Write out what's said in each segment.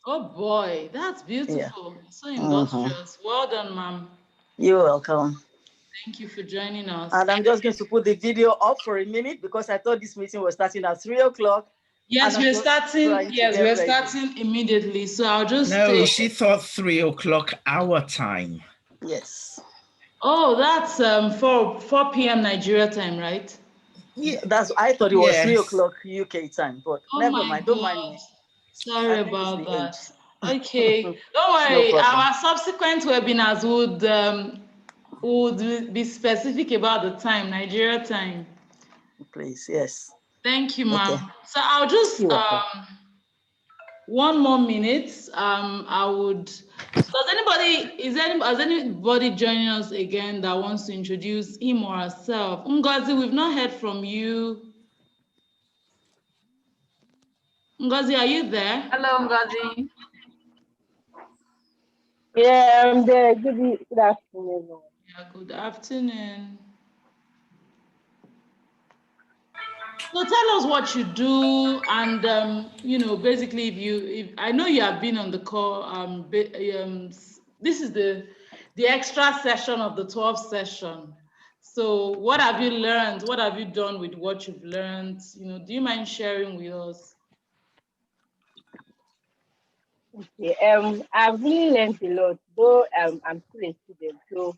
Oh boy, that's Yeah. beautiful. So Mm-hmm. industrious. Well done, ma'am. You're welcome. Thank you for joining us. And I'm just going to put the video up for a minute because I thought this meeting was starting at 3 o'clock, and Yes, I'm we're just starting. trying to Yes, get we're ready. starting immediately. So I'll just No, take. she thought 3 o'clock our time. Yes. Oh, that's 4 p.m. Nigeria time, right? Yeah. I thought it was three Yes. o'clock UK time, but Oh never my mind. Don't mind God. me. Sorry I think it's about the that. age. Okay. Don't No worry. problem. Our subsequent webinars would be specific about the time, Nigeria time. Please, yes. Thank you, Okay. ma'am. So I'll just You're welcome. 1 more minute. I would. Has anybody joining us again that wants to introduce him or herself? Ngozi, we've not heard from you. Ngozi, are you there? Hello, Ngozi. Yeah, I'm there. Good afternoon, everyone. Yeah, good afternoon. So tell us what you do, and basically, if I know you have been on the call, this is the extra session of the 12th session. So what have you learned? What have you done with what you've learned? Do you mind sharing with us? Okay. I've really learned a lot, though I'm still a student. So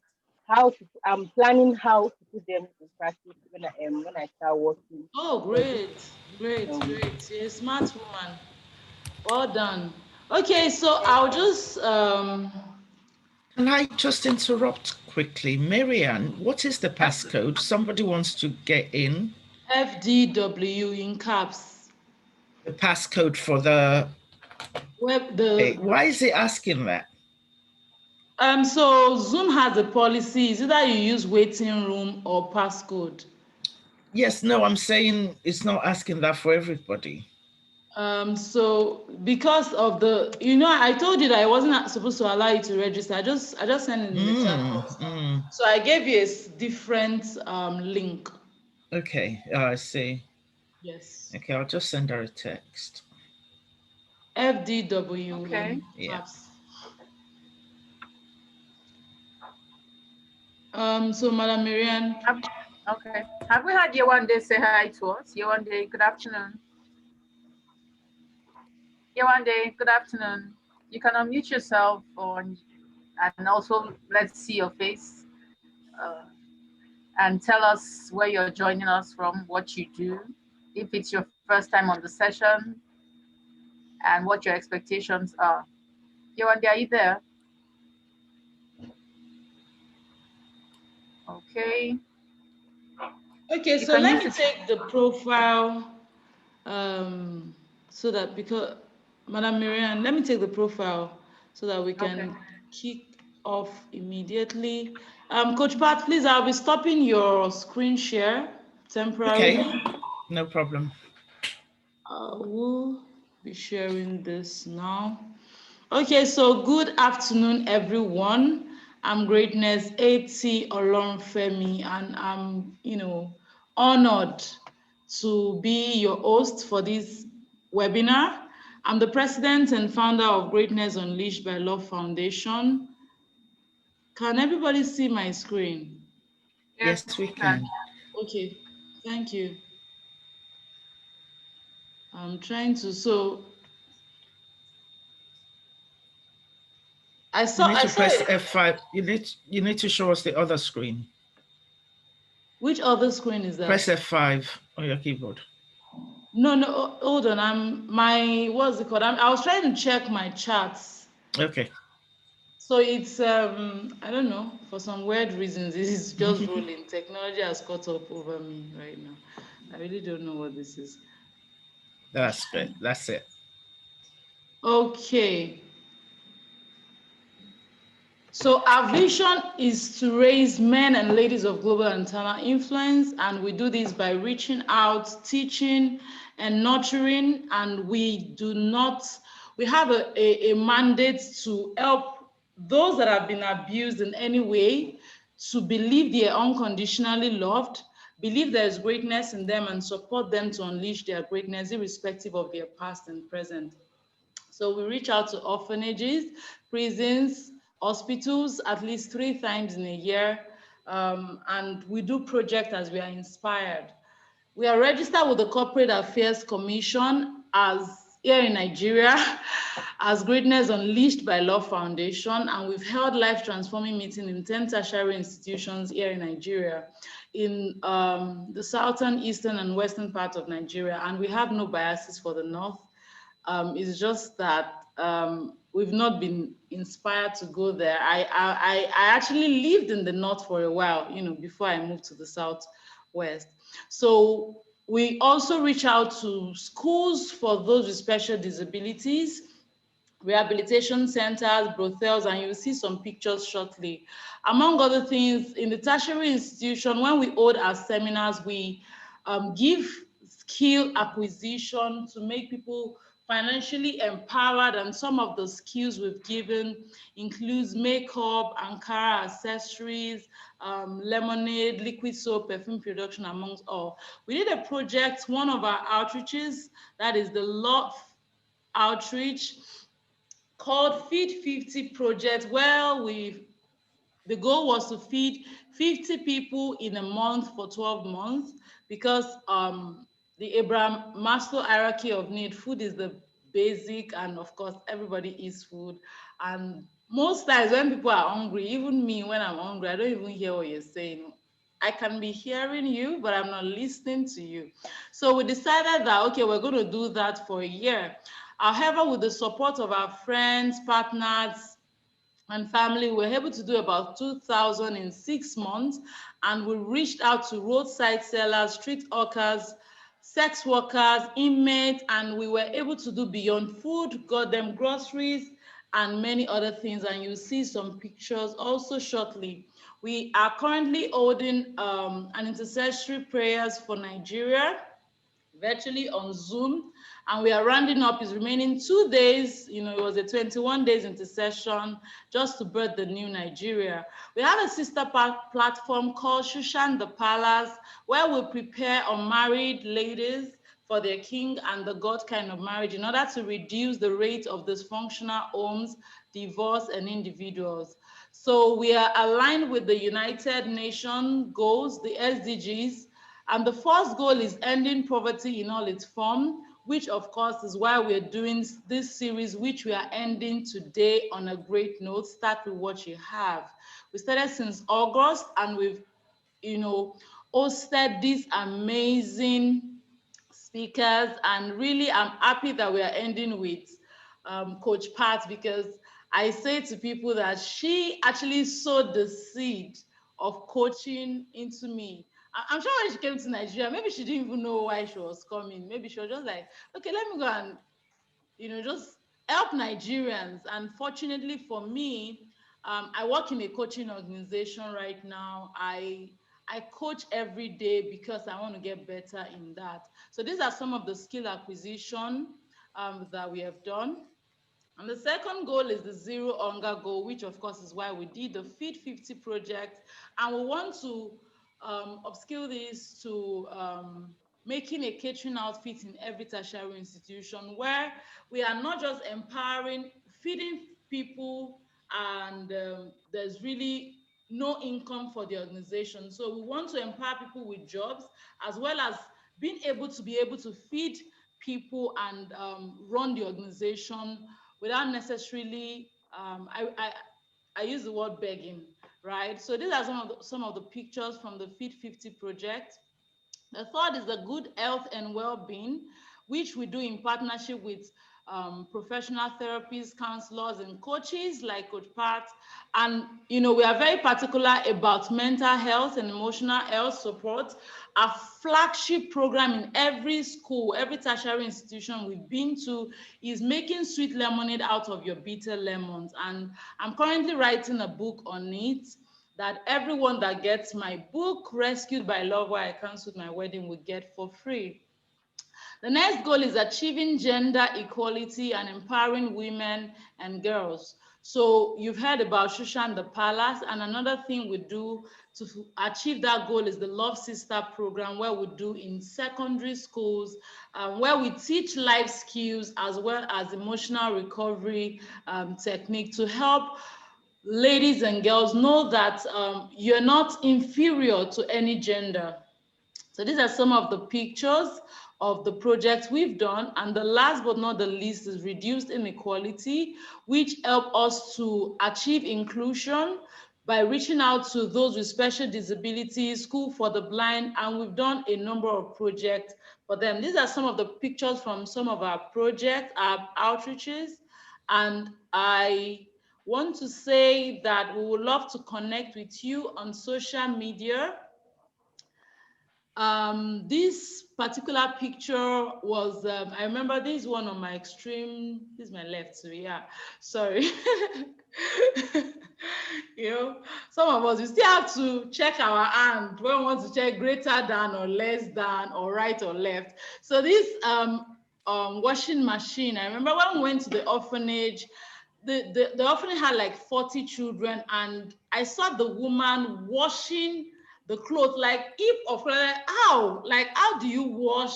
I'm planning how to put them in practice when I start working. Oh, Because great, great, um great. You're a smart woman. Well done. Okay, so thank I'll you. just Can I just interrupt quickly? Marianne, what is the passcode? Somebody wants to get in. FDW in caps. The passcode for the... Why is it asking that? So Zoom has a policy. Is either you use waiting room or passcode. Yes, no, I'm saying it's not asking that for everybody. So because of I told you that I wasn't supposed to allow you to register. I just sent it in the chat box now. So I gave you a different link. Okay, I see. Yes. Okay, I'll just send her a text. FDW Okay. in Yeah. caps. So Madam Marianne. Okay. Have we had Yewande say hi to us? Yewande, good afternoon. Yewande, good afternoon. You can unmute yourself and also let's see your face and tell us where you're joining us from, what you do, if it's your first time on the session, and what your expectations are. Yewande, are you there? Okay. Okay, You so can let use me the take the profile so that because Madam Marianne, let me take the profile so that we okay. can kick off immediately. Coach Pat, please, I'll be stopping your screen share temporarily. Okay, no problem. I will be sharing this now. Okay, so good afternoon, everyone. I'm Greatness A.T. Olorunfemi, and I'm, honored to be your host for this webinar. I'm the president and founder of Greatness Unleashed by Love Foundation. Can everybody see my screen? Yes, Yes, we we can. can. Okay, thank you. I'm trying to, so You need I to saw press it. F5. You need to show us the other screen. Which other screen is Press that? F5 on your keyboard. No, hold on. What's it called? I was trying to check my charts. Okay. So it's, I don't know, for some weird reasons, this is just rolling. Technology has caught up over me right now. I really don't know what this is. That's good. That's it. Okay. So our vision is to raise men and ladies of global and internal influence, and we do this by reaching out, teaching, and nurturing. And we have a mandate to help those that have been abused in any way to believe they are unconditionally loved, believe there is greatness in them, and support them to unleash their greatness, irrespective of their past and present. So we reach out to orphanages, prisons, hospitals at least 3 times in a year, and we do projects as we are inspired. We are registered with the Corporate Affairs Commission as here in Nigeria as Greatness Unleashed by Love Foundation, and we've held life transforming meeting in 10 tertiary institutions here in Nigeria, in the southern, eastern, and western part of Nigeria, and we have no biases for the north. It's just that we've not been inspired to go there. I actually lived in the north for a while, before I moved to the southwest. So we also reach out to schools for those with special disabilities, rehabilitation centers, brothels, and you'll see some pictures shortly. Among other things, in the tertiary institution, when we hold our seminars, we give skill acquisition to make people financially empowered, and some of the skills we've given includes makeup, Ankara accessories, lemonade, liquid soap, perfume production, amongst all. We did a project, one of our outreaches, that is the Love Outreach, called Feed 50 project, where the goal was to feed 50 people in a month for 12 months, because the Abraham Maslow hierarchy of need, food is the basic, and of course everybody eats food. And most times when people are hungry, even me, when I'm hungry, I don't even hear what you're saying. I can be hearing you, but I'm not listening to you. So we decided that, okay, we're going to do that for a year. However, with the support of our friends, partners, and family, we were able to do about 2,000 in 6 months, and we reached out to roadside sellers, street hawkers, sex workers, inmates, and we were able to do beyond food, got them groceries, and many other things, and you'll see some pictures also shortly. We are currently holding an intercessory prayers for Nigeria, virtually on Zoom, and we are rounding up. It's remaining 2 days. It was a 21 days intercession just to birth the new Nigeria. We have a sister platform called SHUSHAN the Palace, where we prepare unmarried ladies for their king and the God kind of marriage, in order to reduce the rate of dysfunctional homes, divorce, and individuals. So we are aligned with the United Nations goals, the SDGs, and the first goal is ending poverty in all its form, which of course is why we're doing this series, which we are ending today on a great note. Start with what you have. We started since August, and we've, hosted these amazing speakers, and really I'm happy that we are ending with Coach Pat, because I say to people that she actually sowed the seed of coaching into me. I'm sure when she came to Nigeria, maybe she didn't even know why she was coming. Maybe she was just like, okay, let me go and, just help Nigerians. And fortunately for me, I work in a coaching organization right now. I coach every day because I want to get better in that. So these are some of the skill acquisition that we have done. And the second goal is the zero hunger goal, which of course is why we did the Feed 50 project. And we want to upskill this to making a catering outfit in every tertiary institution, where we are not just empowering, feeding people, and there's really no income for the organization. So we want to empower people with jobs, as well as being able to feed people and run the organization without necessarily, I use the word begging, right? So these are some of the pictures from the Feed 50 project. The third is the good health and well-being, which we do in partnership with professional therapists, counselors, and coaches like Coach Pat. And, we are very particular about mental health and emotional health support. Our flagship program in every school, every tertiary institution we've been to, is making sweet lemonade out of your bitter lemons. And I'm currently writing a book on it, that everyone that gets my book, Rescued by Love, Why I Cancelled My Wedding, will get for free. The next goal is achieving gender equality and empowering women and girls. So you've heard about Shushan the Palace, and another thing we do to achieve that goal is the Love Sister program, where we do in secondary schools, where we teach life skills as well as emotional recovery technique to help ladies and girls know that you're not inferior to any gender. So these are some of the pictures of the projects we've done. And the last but not the least is reduced inequality, which help us to achieve inclusion by reaching out to those with special disabilities, School for the Blind, and we've done a number of projects for them. These are some of the pictures from some of our projects, our outreaches, and I want to say that we would love to connect with you on social media. This particular picture was, I remember this one on my extreme, this is my left, so yeah, sorry. You know, some of us, we still have to check our hand when we want to check greater than or less than or right or left. So this washing machine, I remember when we went to the orphanage, the orphanage had like 40 children, and I saw the woman washing the clothes, like if of like, how do you wash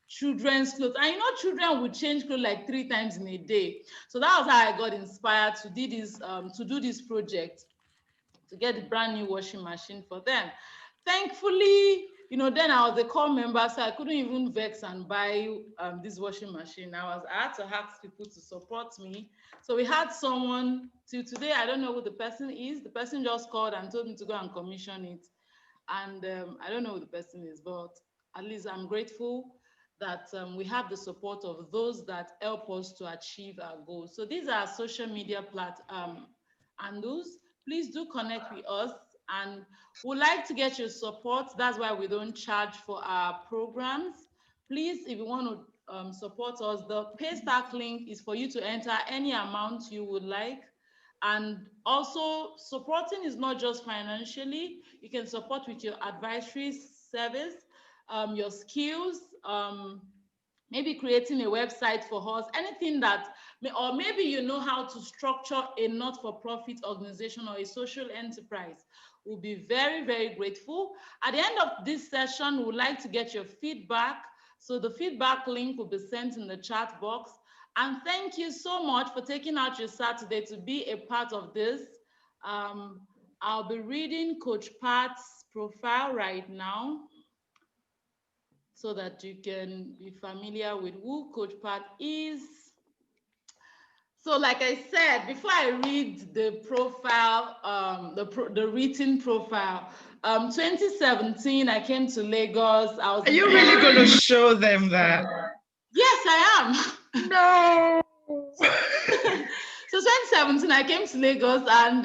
children's clothes? And you know, children would change clothes like 3 times in a day. So that was how I got inspired to do this project, to get a brand new washing machine for them. Thankfully, you know, then I was a core member, so I couldn't even vex and buy this washing machine. I had to ask people to support me. So we had someone, till today, I don't know who the person is. The person just called and told me to go and commission it. And I don't know who the person is, but at least I'm grateful that we have the support of those that help us to achieve our goals. So these are social media handles. Please do connect with us, and we'd like to get your support. That's why we don't charge for our programs. Please, if you want to support us, the Paystack link is for you to enter any amount you would like. And also, supporting is not just financially. You can support with your advisory service, your skills, maybe creating a website for us, anything that, or maybe you know how to structure a not-for-profit organization or a social enterprise. We'll be very, very grateful. At the end of this session, we would like to get your feedback. So the feedback link will be sent in the chat box. And thank you so much for taking out your Saturday to be a part of this. I'll be reading Coach Pat's profile right now so that you can be familiar with who Coach Pat is. So like I said, before I read the profile, the written profile, 2017, I came to Lagos. Are you really going to show them that? Yes, I am. No. So 2017, I came to Lagos, and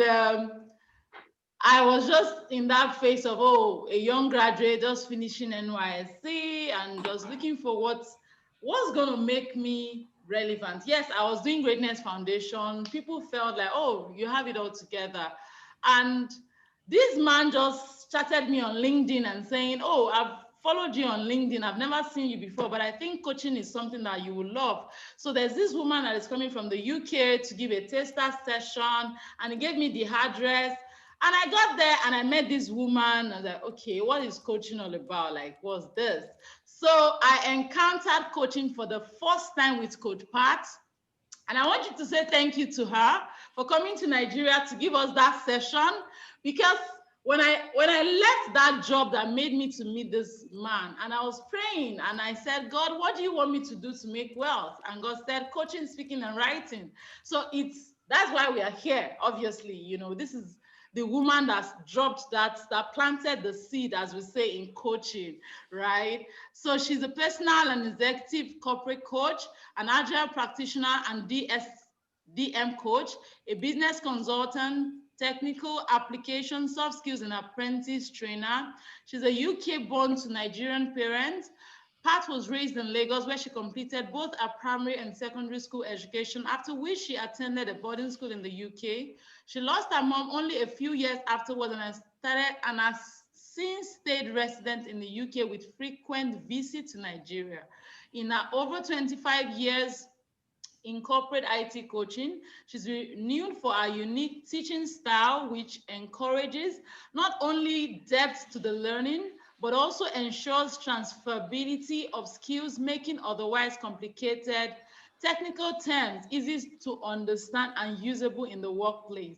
I was just in that phase of, a young graduate just finishing NYSC and just looking for what's going to make me relevant. Yes, I was doing Greatness Foundation. People felt like, oh, you have it all together. And this man just chatted me on LinkedIn and saying, oh, I've followed you on LinkedIn. I've never seen you before, but I think coaching is something that you will love. So there's this woman that is coming from the UK to give a taster session, and he gave me the address. And I got there and I met this woman. I was like, okay, what is coaching all about? Like, what's this? So I encountered coaching for the first time with Coach Pat. And I want you to say thank you to her for coming to Nigeria to give us that session. Because when I left that job that made me to meet this man, and I was praying and I said, God, what do you want me to do to make wealth? And God said, coaching, speaking, and writing. So that's why we are here. Obviously, you know, this is the woman that's dropped that planted the seed, as we say in coaching, right? So she's a personal and executive corporate coach, an agile practitioner and DM coach, a business consultant, technical application, soft skills and apprentice trainer. She's a UK born to Nigerian parents. Pat was raised in Lagos, where she completed both her primary and secondary school education, after which she attended a boarding school in the UK. She lost her mom only a few years afterwards and has since stayed resident in the UK with frequent visits to Nigeria. In her over 25 years in corporate IT coaching. She's renowned for her unique teaching style, which encourages not only depth to the learning, but also ensures transferability of skills, making otherwise complicated technical terms easy to understand and usable in the workplace.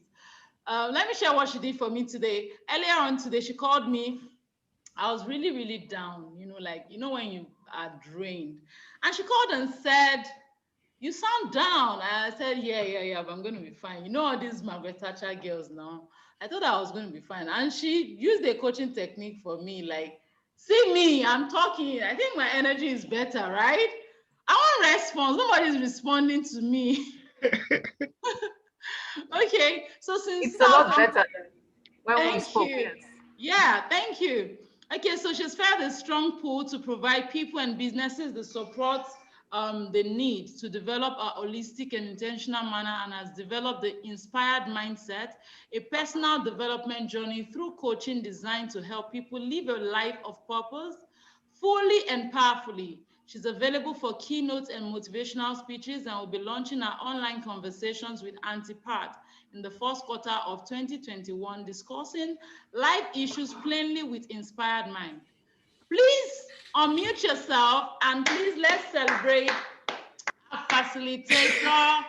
Let me share what she did for me today. Earlier on today, she called me. I was really, really down, like, when you are drained. And she called and said, "You sound down." And I said, yeah, but I'm going to be fine. All these Margaret Thatcher girls now. I thought I was going to be fine. And she used a coaching technique for me, like, see me, I'm talking. I think my energy is better, right? I want response. Nobody's responding to me. Okay, so since It's a lot better when we thank spoke. you. Yes. Yeah, thank you. Okay, so she's felt a strong pull to provide people and businesses the support they need to develop a holistic and intentional manner, and has developed the inspired mindset, a personal development journey through coaching designed to help people live a life of purpose fully and powerfully. She's available for keynotes and motivational speeches, and will be launching her online conversations with Auntie Pat in the first quarter of 2021, discussing life issues plainly with inspired mind. Please unmute yourself and please let's celebrate our facilitator,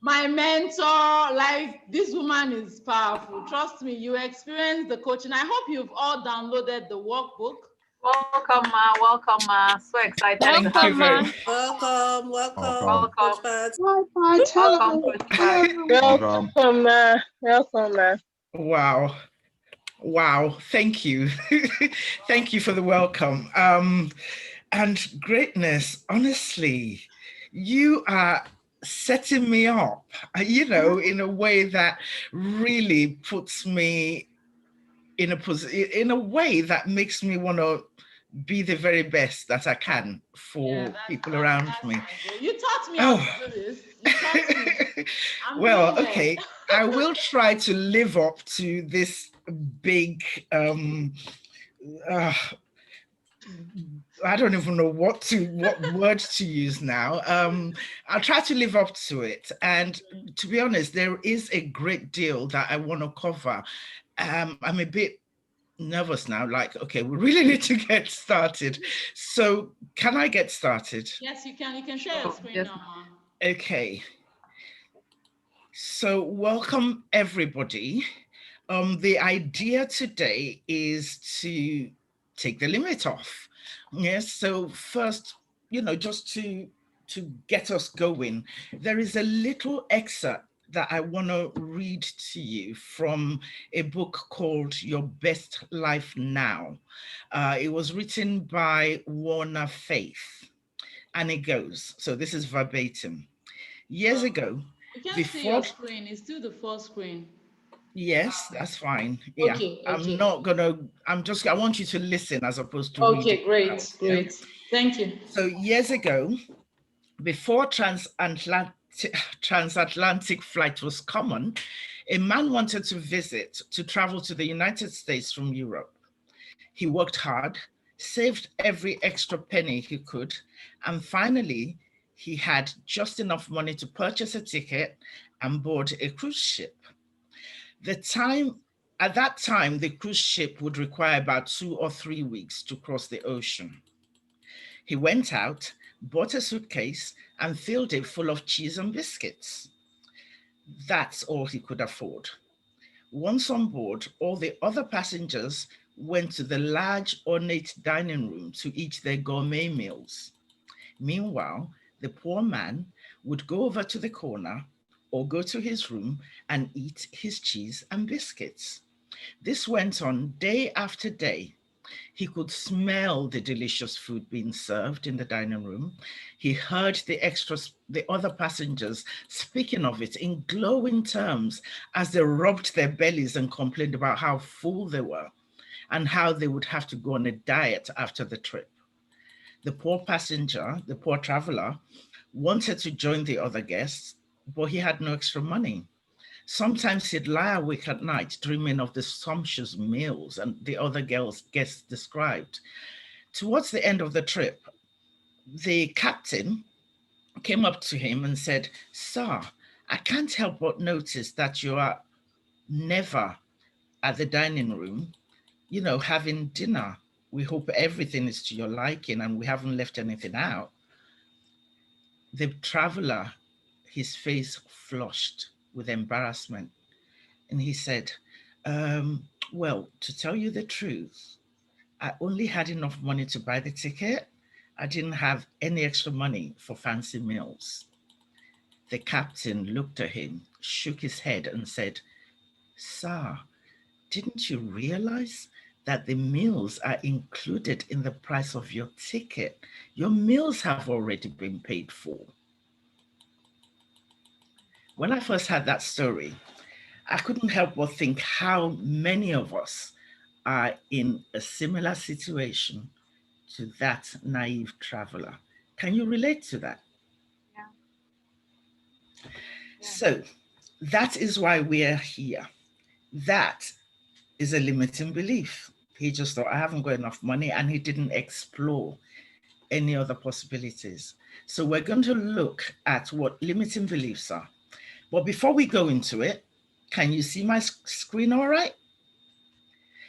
my mentor. Like, this woman is powerful. Trust me, you experienced the coaching. I hope you've all downloaded the workbook. Welcome, Ma. Welcome, Ma. So excited to Thank have you you. very Welcome, Welcome. Coach Pat. Welcome, Coach Pat. Welcome. Wow. Wow, thank you. Thank you for the welcome. And greatness, honestly, you are setting me up, in a way that really puts me in a way that makes me want to be the very best that I can for people around me. You taught me how to do this. You taught me. Well, okay. I will try to live up to this big I don't even know what words to use now. I'll try to live up to it. And to be honest, there is a great deal that I want to cover. I'm a bit nervous now, like, okay, we really need to get started. So can I get started? Yes, you can. You can share your screen Yes. now. Okay. So welcome, everybody. The idea today is to take the limit off. Yes, so first, just to get us going, there is a little excerpt that I want to read to you from a book called Your Best Life Now. It was written by Warner Faith, and it goes, so this is verbatim. Years ago, You can't before see your screen. It's still the full screen. Yes, that's fine. Yeah, Okay. I'm not gonna, I want you to listen as opposed to read. Okay, great. Thank you. So years ago, before transatlantic flight was common, a man wanted to travel to the United States from Europe. He worked hard, saved every extra penny he could, and finally, he had just enough money to purchase a ticket and board a cruise ship. At that time, the cruise ship would require about 2 or 3 weeks to cross the ocean. He went out, bought a suitcase, and filled it full of cheese and biscuits. That's all he could afford. Once on board, all the other passengers went to the large, ornate dining room to eat their gourmet meals. Meanwhile, the poor man would go over to the corner or go to his room and eat his cheese and biscuits. This went on day after day. He could smell the delicious food being served in the dining room. He heard the other passengers speaking of it in glowing terms as they rubbed their bellies and complained about how full they were and how they would have to go on a diet after the trip. The poor traveler, wanted to join the other guests, but he had no extra money. Sometimes he'd lie awake at night dreaming of the sumptuous meals and the other guests described. Towards the end of the trip, the captain came up to him and said, "Sir, I can't help but notice that you are never at the dining room, having dinner. We hope everything is to your liking and we haven't left anything out." The traveler, his face flushed with embarrassment, and he said, "Well, to tell you the truth, I only had enough money to buy the ticket. I didn't have any extra money for fancy meals." The captain looked at him, shook his head, and said, "Sir, didn't you realize that the meals are included in the price of your ticket? Your meals have already been paid for." When I first heard that story, I couldn't help but think how many of us are in a similar situation to that naive traveler. Can you relate to that? Yeah. So that is why we are here. That is a limiting belief. He just thought, I haven't got enough money, and he didn't explore any other possibilities. So we're going to look at what limiting beliefs are. But before we go into it, can you see my screen all right?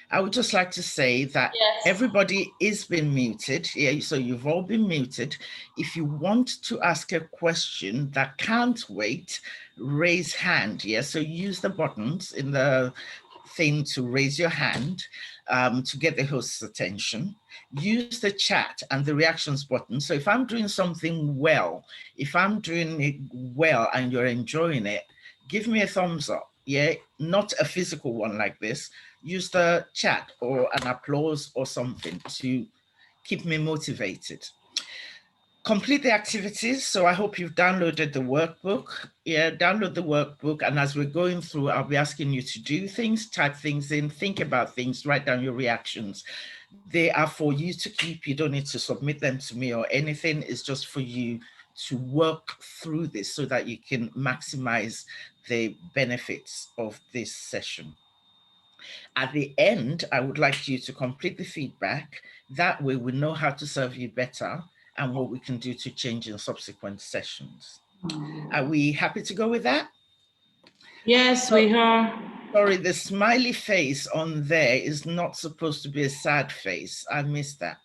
I would just like to say that everybody is being muted. Yeah, so you've all been muted. If you want to ask a question that can't wait, raise hand. Yeah, so use the buttons in the thing to raise your hand to get the host's attention. Use the chat and the reactions button. So if I'm doing something well, if I'm doing it well and you're enjoying it, give me a thumbs up. Yeah, not a physical one like this. Use the chat or an applause or something to keep me motivated. Complete the activities. So I hope you've downloaded the workbook. Yeah, download the workbook. And as we're going through, I'll be asking you to do things, type things in, think about things, write down your reactions. They are for you to keep. You don't need to submit them to me or anything. It's just for you to work through this so that you can maximize the benefits of this session. At the end, I would like you to complete the feedback. That way we know how to serve you better and what we can do to change in subsequent sessions. Are we happy to go with that? Yes, we are. Sorry, the smiley face on there is not supposed to be a sad face. I missed that.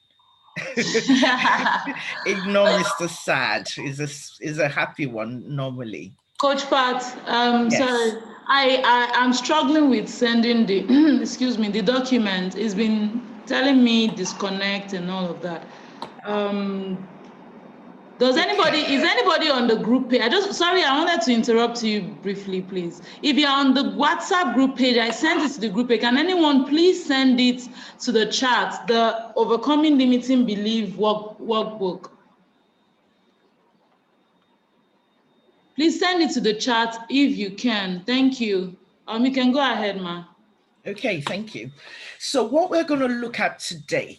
Ignore Mr. Sad. Is a happy one normally. Coach Pat, Yes. sorry, I'm struggling with sending the excuse me, the document. It's been telling me disconnect and all of that. Is anybody on the group page? I wanted to interrupt you briefly, please. If you're on the WhatsApp group page, I sent it to the group page. Can anyone please send it to the chat, the Overcoming Limiting Belief workbook? Please send it to the chat if you can. Thank you. You can go ahead, ma. Okay, thank you. So what we're going to look at today,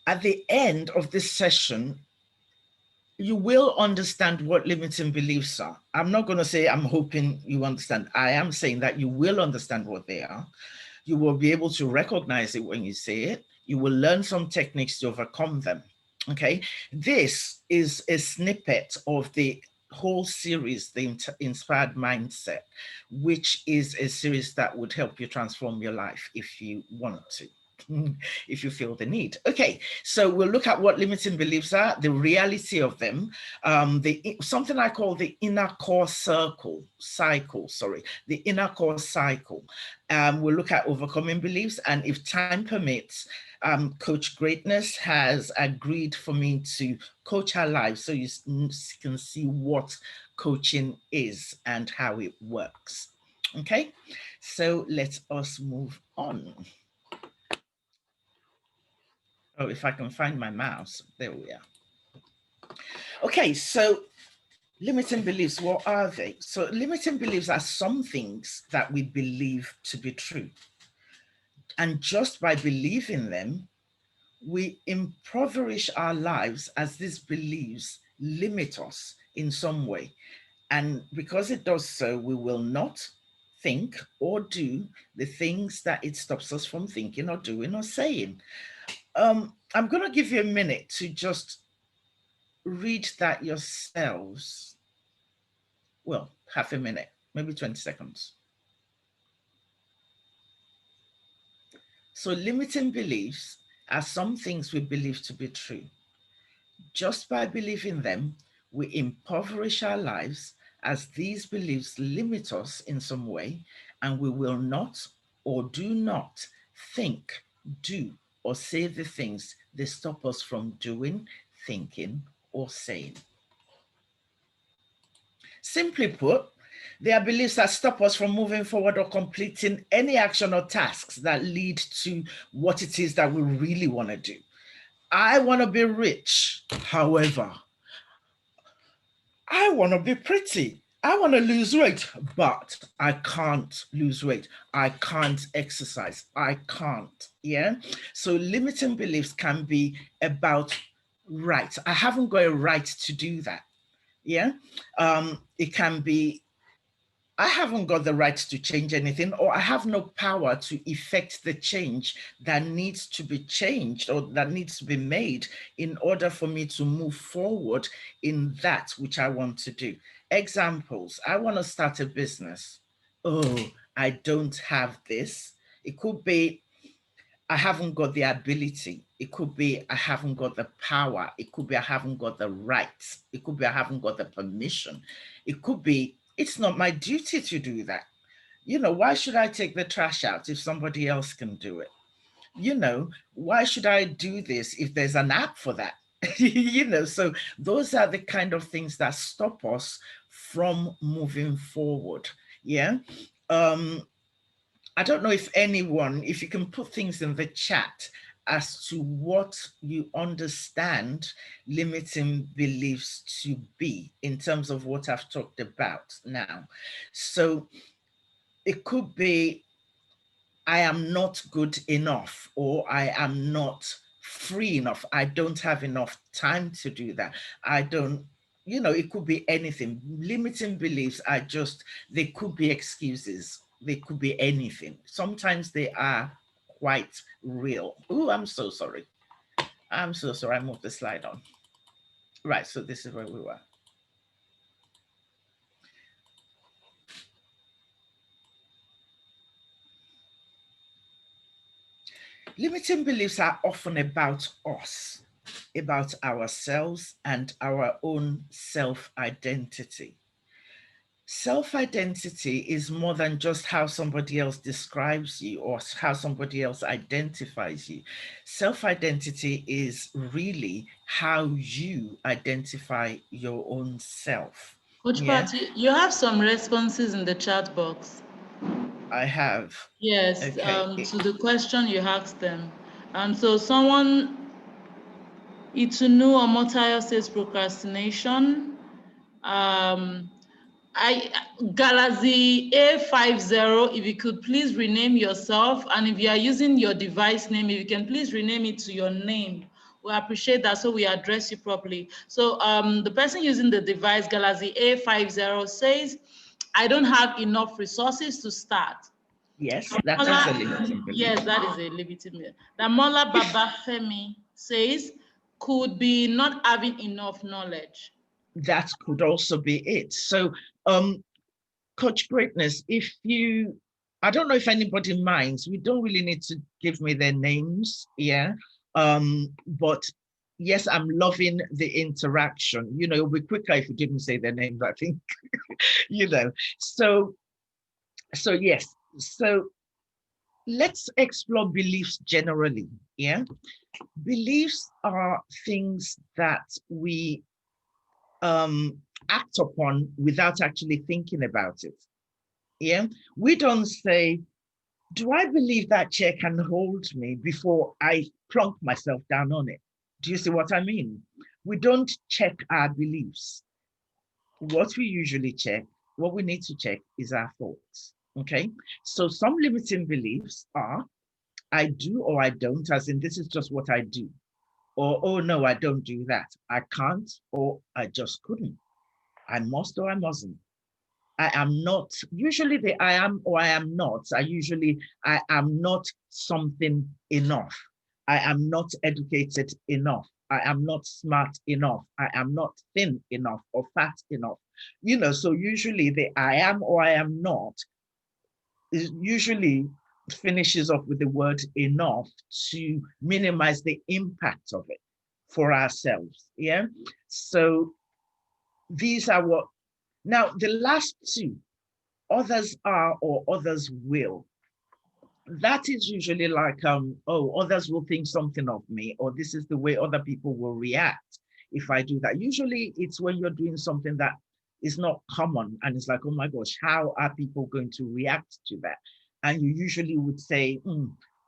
at the end of this session, you will understand what limiting beliefs are. I'm not going to say I'm hoping you understand. I am saying that you will understand what they are. You will be able to recognize it when you say it. You will learn some techniques to overcome them. Okay, this is a snippet of the whole series, the Inspired Mindset, which is a series that would help you transform your life if you want to. If you feel the need. Okay, so we'll look at what limiting beliefs are, the reality of them, something I call the inner core cycle, the inner core cycle. We'll look at overcoming beliefs, and if time permits, Coach Greatness has agreed for me to coach her live so you can see what coaching is and how it works. Okay, so let us move on. Oh, if I can find my mouse, there we are. Okay, so limiting beliefs, what are they? So limiting beliefs are some things that we believe to be true. And just by believing them, we impoverish our lives as these beliefs limit us in some way. And because it does so, we will not think or do the things that it stops us from thinking or doing or saying. I'm going to give you a minute to just read that yourselves. Well, half a minute, maybe 20 seconds. So limiting beliefs are some things we believe to be true. Just by believing them, we impoverish our lives as these beliefs limit us in some way, and we will not or do not think, do, or say the things they stop us from doing, thinking, or saying. Simply put, they are beliefs that stop us from moving forward or completing any action or tasks that lead to what it is that we really want to do. I want to be rich. However, I want to be pretty. I want to lose weight, but I can't lose weight. I can't exercise. I can't. Yeah. So limiting beliefs can be about right. I haven't got a right to do that. Yeah. It can be I haven't got the right to change anything, or I have no power to effect the change that needs to be changed or that needs to be made in order for me to move forward in that which I want to do. Examples, I want to start a business. Oh, I don't have this. It could be I haven't got the ability. It could be I haven't got the power. It could be I haven't got the rights. It could be I haven't got the permission. It could be it's not my duty to do that. You know, why should I take the trash out if somebody else can do it? You know, why should I do this if there's an app for that? You know, so those are the kind of things that stop us from moving forward. Yeah. I don't know if anyone, if you can put things in the chat as to what you understand limiting beliefs to be in terms of what I've talked about now. So it could be, I am not good enough, or I am not free enough. I don't have enough time to do that. I don't, you know, it could be anything. Limiting beliefs are just, they could be excuses. They could be anything. Sometimes they are quite real. Oh, I'm so sorry. I'm so sorry. I moved the slide on. Right, so this is where we were. Limiting beliefs are often about us, about ourselves and our own self-identity. Self-identity is more than just how somebody else describes you or how somebody else identifies you. Self-identity is really how you identify your own self. Coach Yeah, Pat, you have some responses in the chat box. I have. Yes, Okay. to the question you asked them. And so someone, Itunu Omotayo says procrastination. Um, Galaxy A50, if you could please rename yourself, and if you are using your device name, if you can please rename it to your name, we appreciate that so we address you properly. So the person using the device Galaxy A50 says, I don't have enough resources to start. Yes, that is a limiting belief. Yes, that is a limited meal. Damola Baba Femi says, could be not having enough knowledge. That could also be it. So, Coach Greatness, if you, I don't know if anybody minds, we don't really need to give me their names, yeah. But yes, I'm loving the interaction. You know, it'll be quicker if you didn't say their names, I think, you know. So yes, so let's explore beliefs generally, yeah. Beliefs are things that we act upon without actually thinking about it. Yeah, we don't say, do I believe that chair can hold me before I plunk myself down on it? Do you see what I mean? We don't check our beliefs. What we usually check, what we need to check is our thoughts. Okay, so some limiting beliefs are, I do or I don't, as in this is just what I do. Or, oh no, I don't do that. I can't, or I just couldn't. I must or I mustn't. I am not, usually the I am or I am not are usually, I am not something enough. I am not educated enough. I am not smart enough. I am not thin enough or fat enough. You know, so usually the I am or I am not is usually finishes off with the word enough to minimize the impact of it for ourselves. Yeah. So these are what, now the last two, others are or others will. That is usually like, oh, others will think something of me, or this is the way other people will react if I do that. Usually it's when you're doing something that is not common and it's like, oh my gosh, how are people going to react to that? And you usually would say,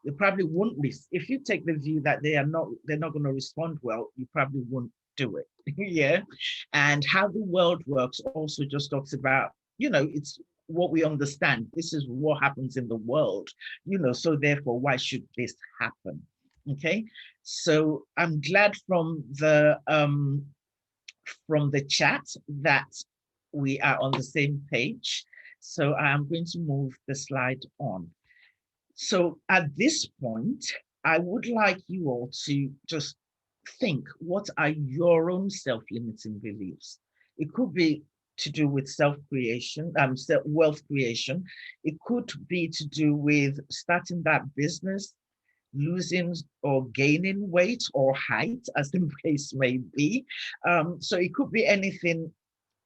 they probably won't. If you take the view that they're not going to respond well, you probably won't do it. Yeah. And how the world works also just talks about, you know, it's what we understand. This is what happens in the world, you know, so therefore, why should this happen? Okay. So I'm glad from the chat that we are on the same page. So I'm going to move the slide on. So at this point, I would like you all to just think, what are your own self-limiting beliefs? It could be to do with self-creation, wealth creation. It could be to do with starting that business, losing or gaining weight or height, as the case may be. So it could be anything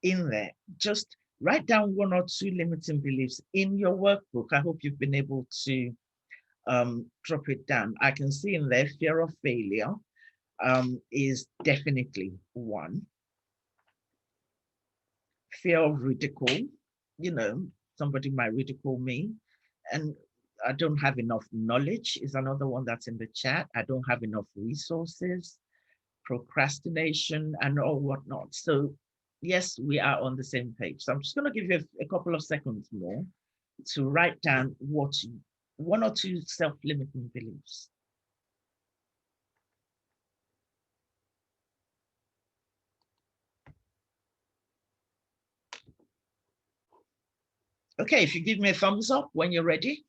in there. Just write down one or two limiting beliefs in your workbook. I hope you've been able to drop it down. I can see in there, fear of failure is definitely one. Fear of ridicule, you know, somebody might ridicule me, and I don't have enough knowledge is another one that's in the chat. I don't have enough resources, procrastination, and all whatnot. So yes, we are on the same page. So I'm just going to give you a couple of seconds more to write down one or two self-limiting beliefs. Okay, if you give me a thumbs up when you're ready.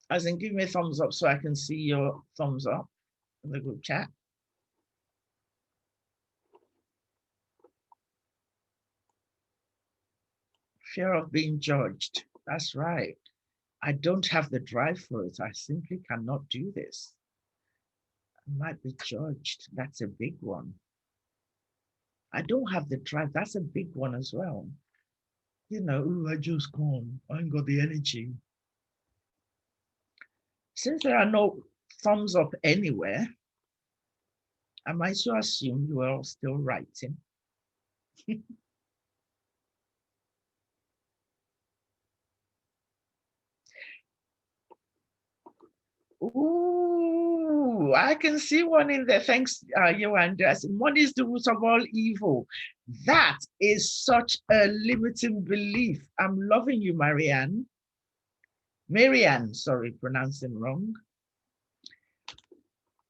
As in, give me a thumbs up so I can see your thumbs up in the group chat. Fear of being judged. That's right. I don't have the drive for it. I simply cannot do this. I might be judged. That's a big one. I don't have the drive. That's a big one as well. You know, I just can't. I ain't got the energy. Since there are no thumbs up anywhere, I might so assume you are all still writing. Ooh, I can see one in there. Thanks, Yolanda. Money is the root of all evil. That is such a limiting belief. I'm loving you, Marianne. Marianne, sorry, pronouncing wrong.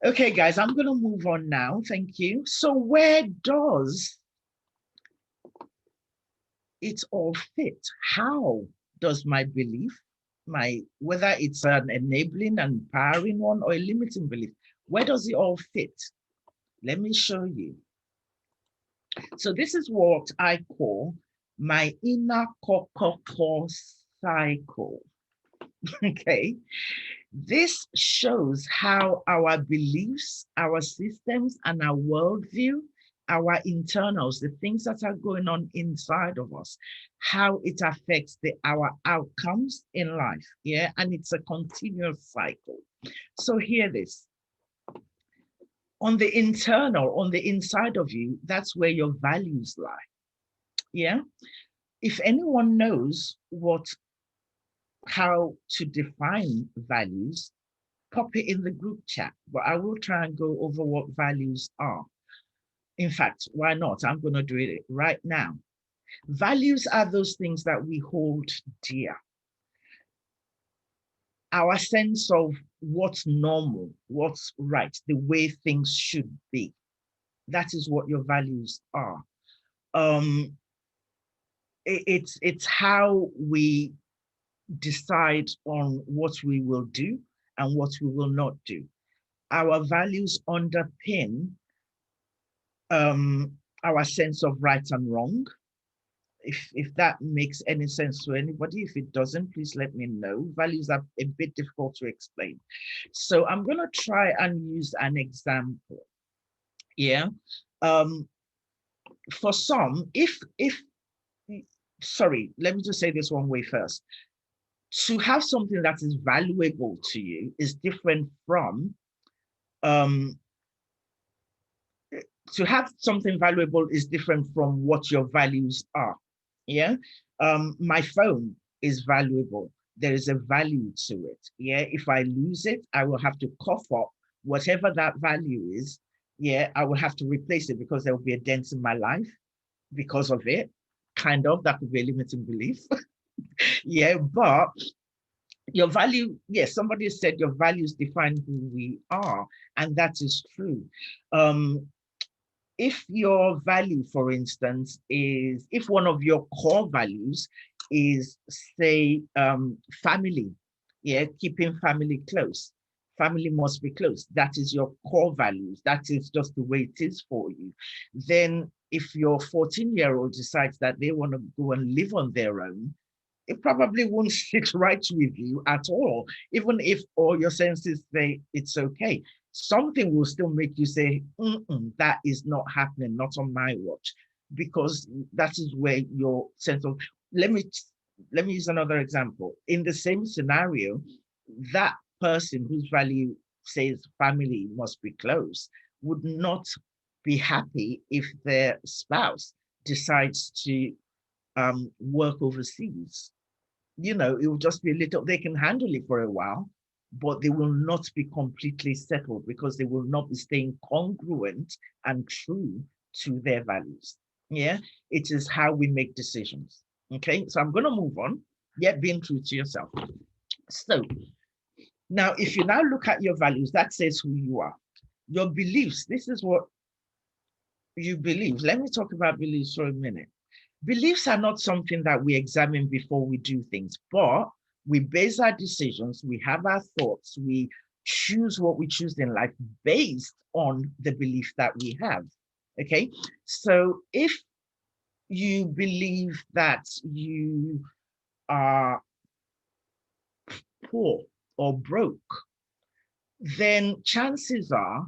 Okay, guys, I'm going to move on now. Thank you. So where does it all fit? How does my belief, whether it's an enabling and empowering one or a limiting belief, where does it all fit? Let me show you. So this is what I call my inner core cycle. Okay. This shows how our beliefs, our systems, and our worldview, our internals, the things that are going on inside of us, how it affects our outcomes in life. Yeah. And it's a continuous cycle. So hear this. On the internal, on the inside of you, that's where your values lie. Yeah. If anyone knows how to define values, pop it in the group chat, but I will try and go over what values are. In fact, why not? I'm going to do it right now. Values are those things that we hold dear. Our sense of what's normal, what's right, the way things should be. That is what your values are. It's how we decide on what we will do and what we will not do. Our values underpin our sense of right and wrong. If that makes any sense to anybody. If it doesn't, please let me know. Values are a bit difficult to explain. So I'm going to try and use an example. Yeah. For some, sorry, let me just say this one way first. To have something that is valuable to you is different from to have something valuable is different from what your values are. Yeah. My phone is valuable. There is a value to it. Yeah. If I lose it, I will have to cough up whatever that value is. Yeah. I will have to replace it because there will be a dent in my life because of it. Kind of, that could be a limiting belief. Yeah. But your value, yes, somebody said your values define who we are, and that is true. If your value, for instance, is, if one of your core values is, say, family, yeah, keeping family close, family must be close, that is your core values, that is just the way it is for you. Then if your 14-year-old decides that they want to go and live on their own, it probably won't sit right with you at all, even if all your senses say it's okay. Something will still make you say, that is not happening, not on my watch, because that is where your sense of, let me use another example. In the same scenario, that person whose value says family must be close would not be happy if their spouse decides to work overseas. You know, it will just be a little, they can handle it for a while, but they will not be completely settled because they will not be staying congruent and true to their values. Yeah, it is how we make decisions. Okay, so I'm going to move on, yet being true to yourself. So now, if you now look at your values, that says who you are. Your beliefs, this is what you believe. Let me talk about beliefs for a minute. Beliefs are not something that we examine before we do things, but we base our decisions, we have our thoughts, we choose what we choose in life based on the belief that we have. Okay, so if you believe that you are poor or broke, then chances are,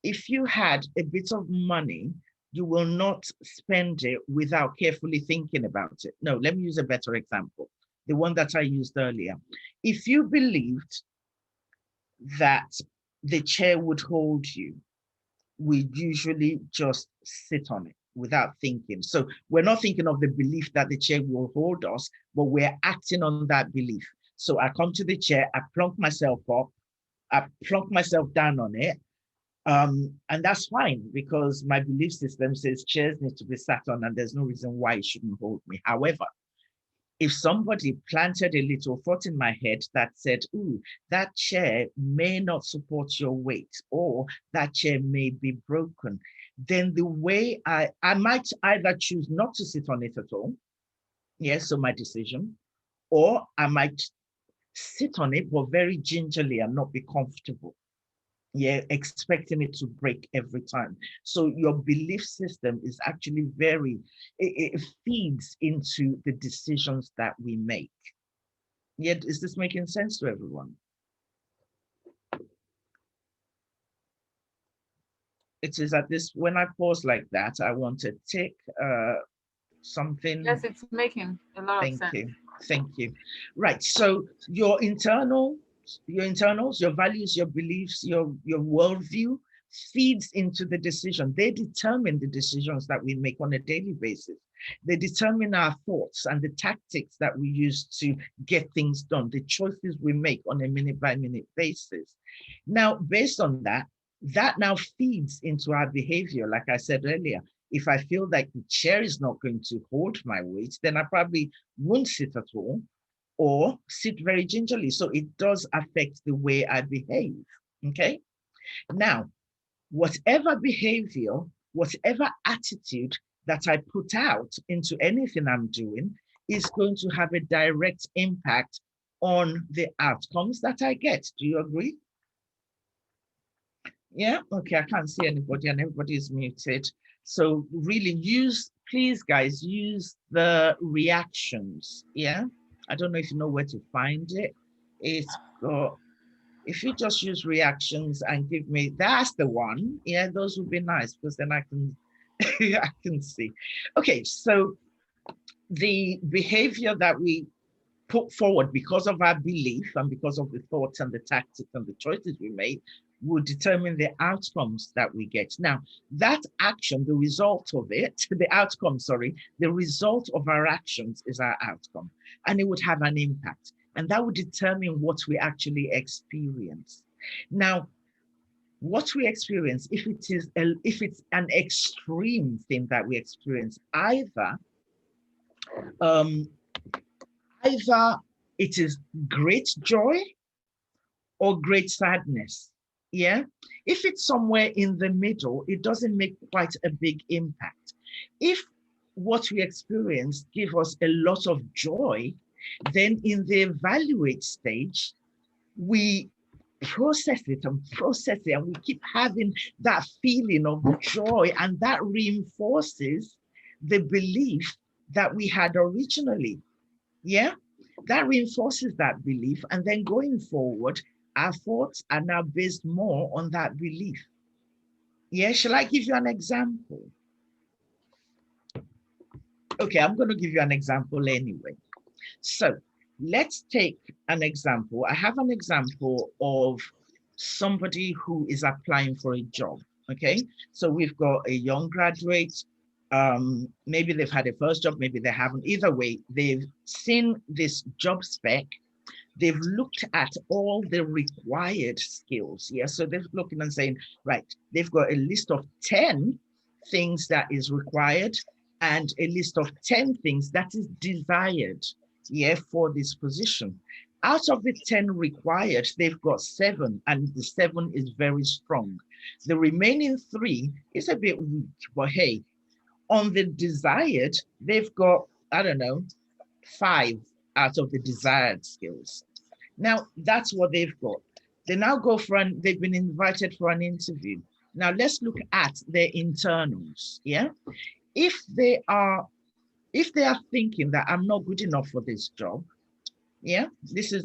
if you had a bit of money, you will not spend it without carefully thinking about it. No, let me use a better example, the one that I used earlier. If you believed that the chair would hold you, we usually just sit on it without thinking. So we're not thinking of the belief that the chair will hold us, but we're acting on that belief. So I come to the chair, I plunk myself up, I plunk myself down on it, and that's fine because my belief system says chairs need to be sat on and there's no reason why it shouldn't hold me. However, if somebody planted a little thought in my head that said, ooh, that chair may not support your weight, or that chair may be broken, then the way I might either choose not to sit on it at all. Yes, so my decision, or I might sit on it, but very gingerly and not be comfortable. Yeah, expecting it to break every time. So your belief system is actually it feeds into the decisions that we make. Yet, is this making sense to everyone? It is at this, when I pause like that, I want to take something. Yes, it's making a lot of Thank sense. you. Thank you. Right. So your internals, your values, your beliefs, your worldview feeds into the decision. They determine the decisions that we make on a daily basis. They determine our thoughts and the tactics that we use to get things done, the choices we make on a minute by minute basis. Now, based on that, that now feeds into our behavior. Like I said earlier, if I feel like the chair is not going to hold my weight, then I probably won't sit at all or sit very gingerly. So it does affect the way I behave. Okay. Now, whatever behavior, whatever attitude that I put out into anything I'm doing is going to have a direct impact on the outcomes that I get. Do you agree? Yeah, okay, I can't see anybody and everybody is muted. So really please guys, use the reactions, yeah? I don't know if you know where to find it. It's got, if you just use reactions and give me, that's the one, yeah, those would be nice because then I can, I can see. Okay, so the behavior that we put forward because of our belief and because of the thoughts and the tactics and the choices we made will determine the outcomes that we get. Now, that action, the result of it, the outcome, sorry, the result of our actions is our outcome, and it would have an impact, and that would determine what we actually experience. Now, what we experience, if it's an extreme thing that we experience, either it is great joy or great sadness. Yeah. If it's somewhere in the middle, it doesn't make quite a big impact. If what we experience gives us a lot of joy, then in the evaluate stage, we process it and process it, and we keep having that feeling of joy, and that reinforces the belief that we had originally. Yeah, that reinforces that belief. And then going forward, our thoughts are now based more on that belief. Yeah, shall I give you an example? Okay, I'm going to give you an example anyway. So let's take an example. I have an example of somebody who is applying for a job. Okay, so we've got a young graduate. Maybe they've had a first job, maybe they haven't. Either way, they've seen this job spec. They've looked at all the required skills. Yeah, so they're looking and saying, right, they've got a list of 10 things that is required and a list of 10 things that is desired, yeah, for this position. Out of the 10 required, they've got 7, and the 7 is very strong. The remaining 3 is a bit weak, but hey, on the desired, they've got, I don't know, 5 out of the desired skills. Now, that's what they've got. They now go for they've been invited for an interview. Now, let's look at their internals, yeah? If they are thinking that I'm not good enough for this job, yeah,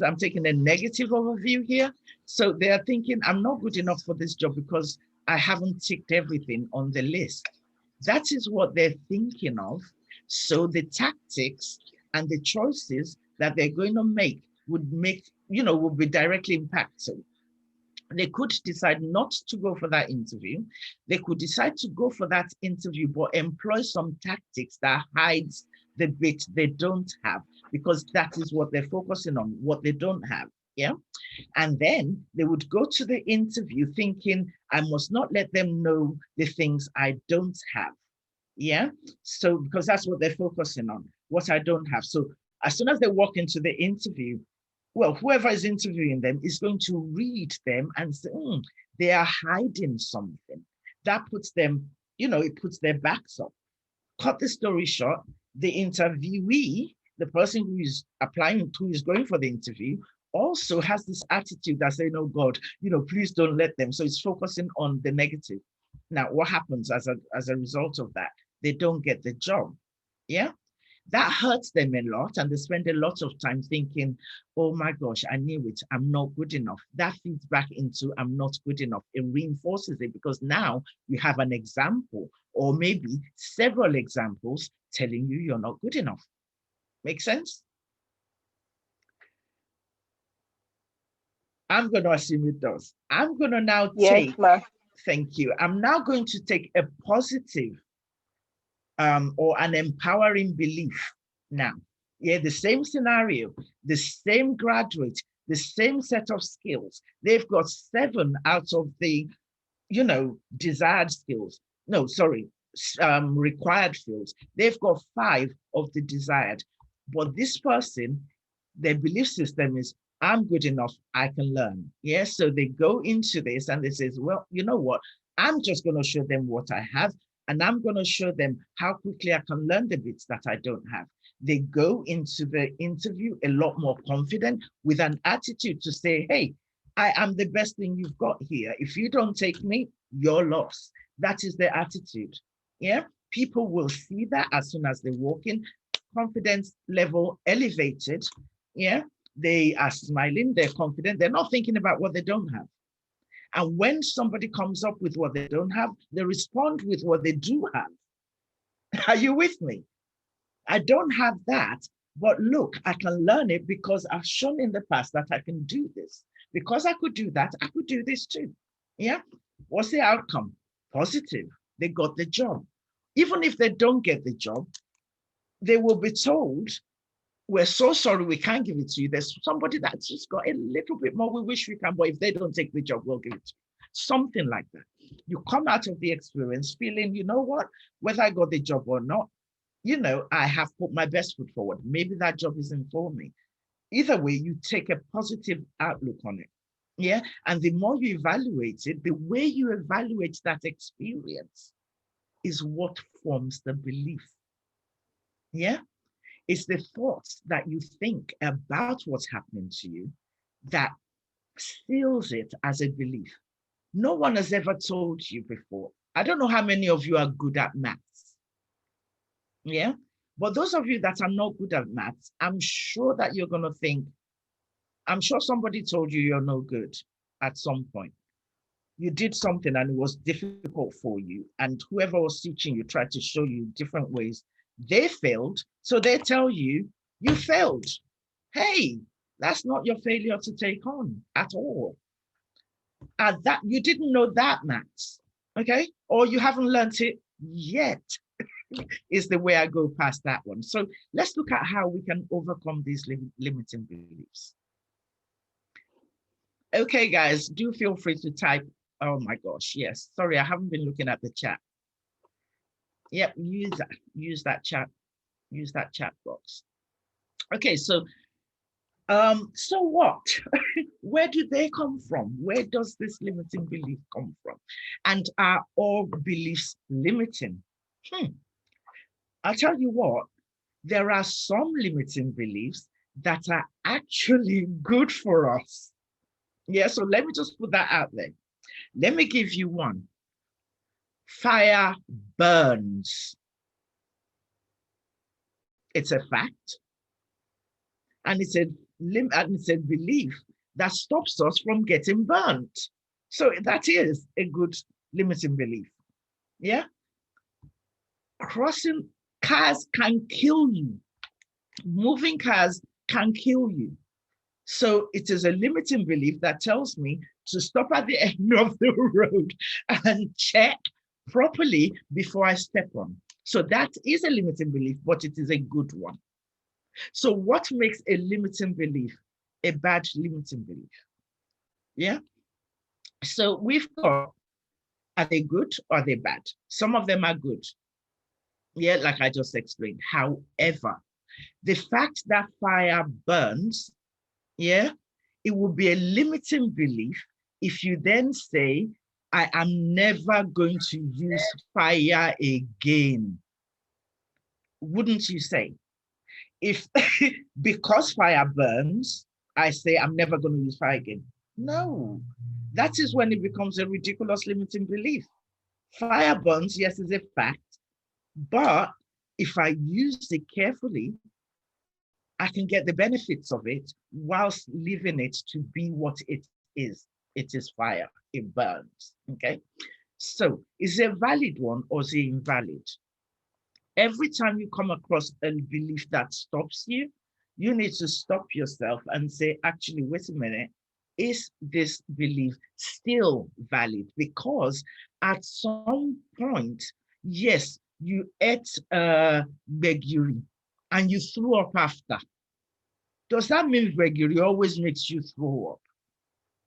I'm taking a negative overview here. So they are thinking I'm not good enough for this job because I haven't ticked everything on the list. That is what they're thinking of. So the tactics and the choices that they're going to make would be directly impacted. They could decide not to go for that interview. They could decide to go for that interview, but employ some tactics that hides the bit they don't have, because that is what they're focusing on, what they don't have. Yeah. And then they would go to the interview thinking, I must not let them know the things I don't have. Yeah. So, because that's what they're focusing on, what I don't have. So as soon as they walk into the interview, well, whoever is interviewing them is going to read them and say, they are hiding something. That puts them, it puts their backs up. Cut the story short, the interviewee, the person who is applying, who is going for the interview, also has this attitude that saying, oh God, please don't let them. So it's focusing on the negative. Now, what happens as a result of that? They don't get the job. Yeah. That hurts them a lot, and they spend a lot of time thinking, oh my gosh, I knew it, I'm not good enough. That feeds back into I'm not good enough. It reinforces it, because now you have an example, or maybe several examples telling you you're not good enough. Make sense? I'm going to assume it does. I'm going to now take, thank you. I'm now going to take a positive or an empowering belief now. Yeah, the same scenario, the same graduate, the same set of skills. They've got 7 out of the, desired skills. No, sorry, required fields. They've got 5 of the desired. But this person, their belief system is, I'm good enough, I can learn. Yeah, so they go into this and they say, well, you know what? I'm just going to show them what I have, and I'm going to show them how quickly I can learn the bits that I don't have. They go into the interview a lot more confident with an attitude to say, hey, I am the best thing you've got here. If you don't take me, you're lost. That is their attitude. Yeah. People will see that as soon as they walk in, confidence level elevated. Yeah. They are smiling, they're confident, they're not thinking about what they don't have. And when somebody comes up with what they don't have, they respond with what they do have. Are you with me? I don't have that, but look, I can learn it because I've shown in the past that I can do this. Because I could do that, I could do this too. Yeah. What's the outcome? Positive. They got the job. Even if they don't get the job, they will be told, we're so sorry, we can't give it to you. There's somebody that's just got a little bit more. We wish we can, but if they don't take the job, we'll give it to you. Something like that. You come out of the experience feeling, you know what, whether I got the job or not, you know, I have put my best foot forward. Maybe that job isn't for me. Either way, you take a positive outlook on it. Yeah. And the more you evaluate it, the way you evaluate that experience is what forms the belief. Yeah. It's the thoughts that you think about what's happening to you that seals it as a belief. No one has ever told you before. I don't know how many of you are good at maths. Yeah. But those of you that are not good at maths, I'm sure that you're going to think, I'm sure somebody told you you're no good at some point. You did something and it was difficult for you. And whoever was teaching you tried to show you different ways. They failed. So they tell you, you failed. Hey, that's not your failure to take on at all. And that you didn't know that maths, okay? Or you haven't learned it yet. Is the way I go past that one. So let's look at how we can overcome these limiting beliefs. Okay, guys, do feel free to type. Oh my gosh, yes. Sorry, I haven't been looking at the chat. Yep, use that chat box. Okay, so what? Where do they come from? Where does this limiting belief come from? And are all beliefs limiting? I'll tell you what, there are some limiting beliefs that are actually good for us. Yeah, so let me just put that out there. Let me give you one. Fire burns. It's a fact. And it's a belief that stops us from getting burnt. So that is a good limiting belief. Yeah. Crossing cars can kill you. Moving cars can kill you. So it is a limiting belief that tells me to stop at the end of the road and check properly before I step on. So that is a limiting belief, but it is a good one. So what makes a limiting belief a bad limiting belief? Yeah. So we've got, are they good or are they bad? Some of them are good. Yeah, like I just explained. However, the fact that fire burns, yeah, it will be a limiting belief if you then say, I am never going to use fire again. Wouldn't you say? If because fire burns, I say I'm never going to use fire again. No, that is when it becomes a ridiculous limiting belief. Fire burns, yes, is a fact, but if I use it carefully, I can get the benefits of it whilst leaving it to be what it is. It is fire, it burns, okay? So is it a valid one or is it invalid? Every time you come across a belief that stops you, you need to stop yourself and say, actually, wait a minute, is this belief still valid? Because at some point, yes, you ate begiri and you threw up after. Does that mean begiri always makes you throw up?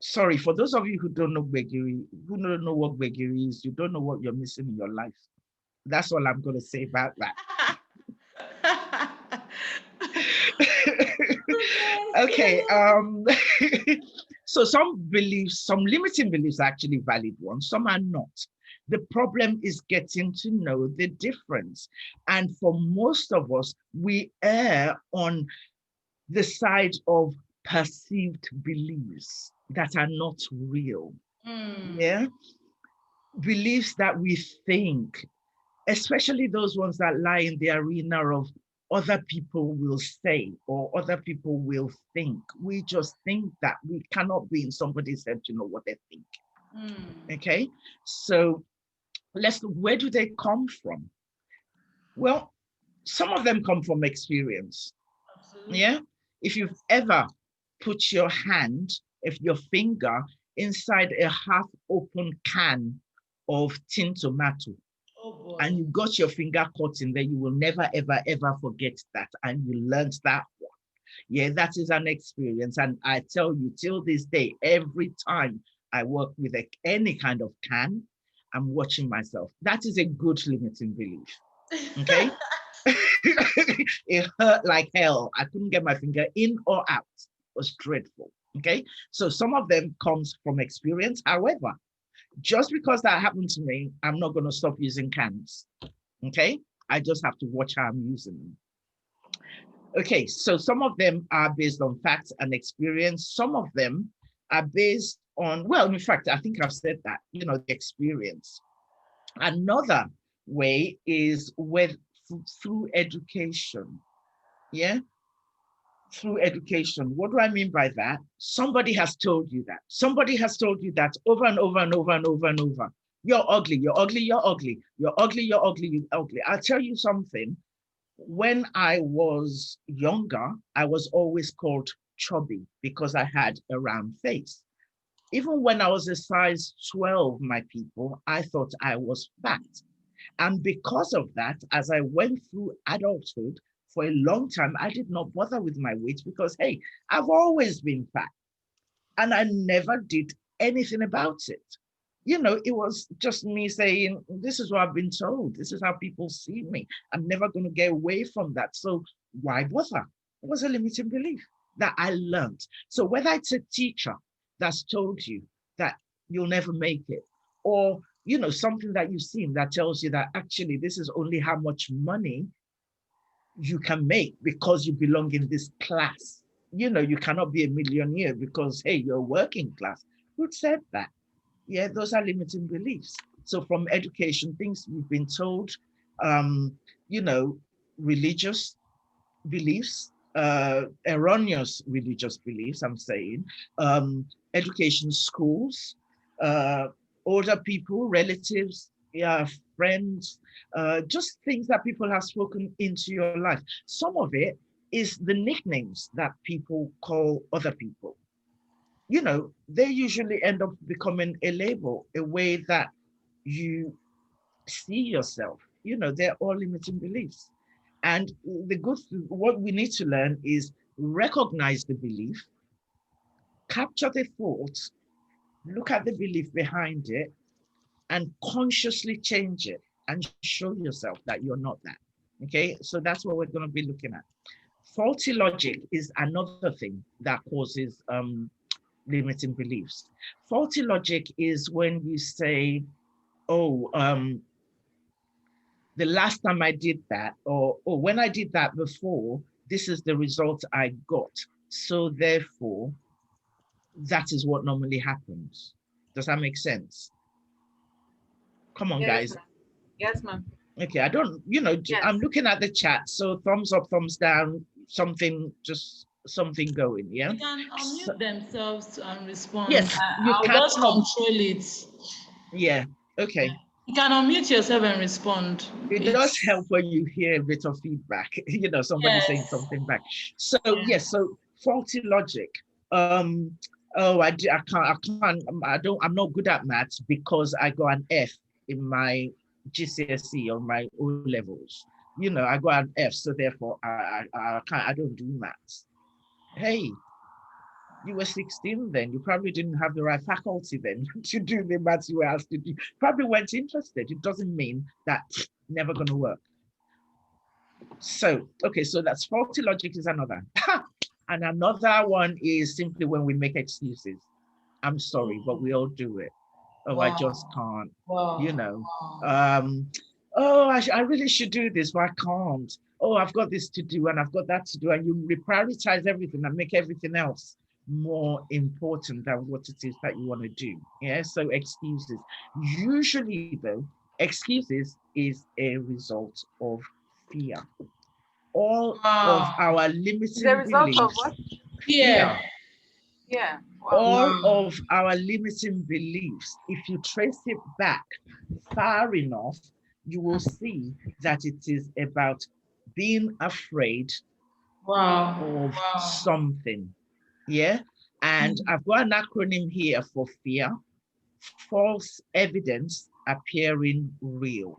Sorry, for those of you who don't know begiri, who don't know what begiri is, you don't know what you're missing in your life. That's all I'm going to say about that. Okay. So some beliefs, some limiting beliefs are actually valid ones. Some are not. The problem is getting to know the difference. And for most of us, we err on the side of perceived beliefs that are not real. Yeah. Beliefs that we think, especially those ones that lie in the arena of other people will say or other people will think. We just think that. We cannot be in somebody's head to know what they think. Okay, so where do they come from? Well, some of them come from experience. Absolutely. Yeah, if you've ever put your finger inside a half open can of tin tomato, and you got your finger caught in there, you will never, ever, ever forget that. And you learned that one. Yeah, that is an experience. And I tell you, till this day, every time I work with any kind of can, I'm watching myself. That is a good limiting belief. Okay. It hurt like hell. I couldn't get my finger in or out. It was dreadful. Okay. So some of them comes from experience. However, just because that happened to me, I'm not going to stop using cans. Okay. I just have to watch how I'm using them. Okay. So some of them are based on facts and experience. Some of them are based on, well, in fact, I think I've said that, the experience. Another way is through education. Yeah. Through education. What do I mean by that? Somebody has told you that. Somebody has told you that over and over and over and over and over. You're ugly, you're ugly, you're ugly, you're ugly, you're ugly, you're ugly. I'll tell you something. When I was younger, I was always called chubby because I had a round face. Even when I was a size 12, my people, I thought I was fat. And because of that, as I went through adulthood, for a long time, I did not bother with my weight because, hey, I've always been fat. And I never did anything about it. It was just me saying, this is what I've been told. This is how people see me. I'm never going to get away from that. So why bother? It was a limiting belief that I learned. So whether it's a teacher that's told you that you'll never make it, or, something that you've seen that tells you that actually this is only how much money you can make because you belong in this class. You cannot be a millionaire because, hey, you're working class. Who said that? Yeah, those are limiting beliefs. So from education, things we've been told, religious beliefs, erroneous religious beliefs, I'm saying, education, schools, older people, relatives, friends, just things that people have spoken into your life. Some of it is the nicknames that people call other people. They usually end up becoming a label, a way that you see yourself. They're all limiting beliefs. And what we need to learn is recognize the belief, capture the thoughts, look at the belief behind it, and consciously change it and show yourself that you're not that. Okay, so that's what we're going to be looking at. Faulty logic is another thing that causes limiting beliefs. Faulty logic is when you say, oh, the last time I did that, or when I did that before, this is the result I got. So therefore, that is what normally happens. Does that make sense? Come on, guys. Yes, ma'am. Okay, I don't, yes. I'm looking at the chat. So thumbs up, thumbs down, something going, yeah? They can unmute themselves and respond. Yes, I'll just control it. Yeah, okay. You can unmute yourself and respond. It does help when you hear a bit of feedback, somebody saying something back. So yes, so faulty logic. I'm not good at maths because I got an F in my GCSE or my O levels. I got an F, so therefore I don't do maths. Hey, you were 16 then. You probably didn't have the right faculty then to do the maths you were asked to do. Probably weren't interested. It doesn't mean that never going to work. So, okay, so that's faulty logic is another. And another one is simply when we make excuses. I'm sorry, but we all do it. Oh, I just can't. Wow. You know, Wow. oh, I really should do this, but I can't. Oh, I've got this to do and I've got that to do. And you reprioritize everything and make everything else more important than what it is that you want to do. Yeah, so excuses. Usually, though, excuses is a result of fear. All of Wow. our It's a limiting result of beliefs, what? Fear. fear, Yeah. Wow. all Wow. of our limiting beliefs, if you trace it back far enough, you will see that it is about being afraid Wow. of Wow. something. Yeah. And I've got an acronym here for fear: false evidence appearing real.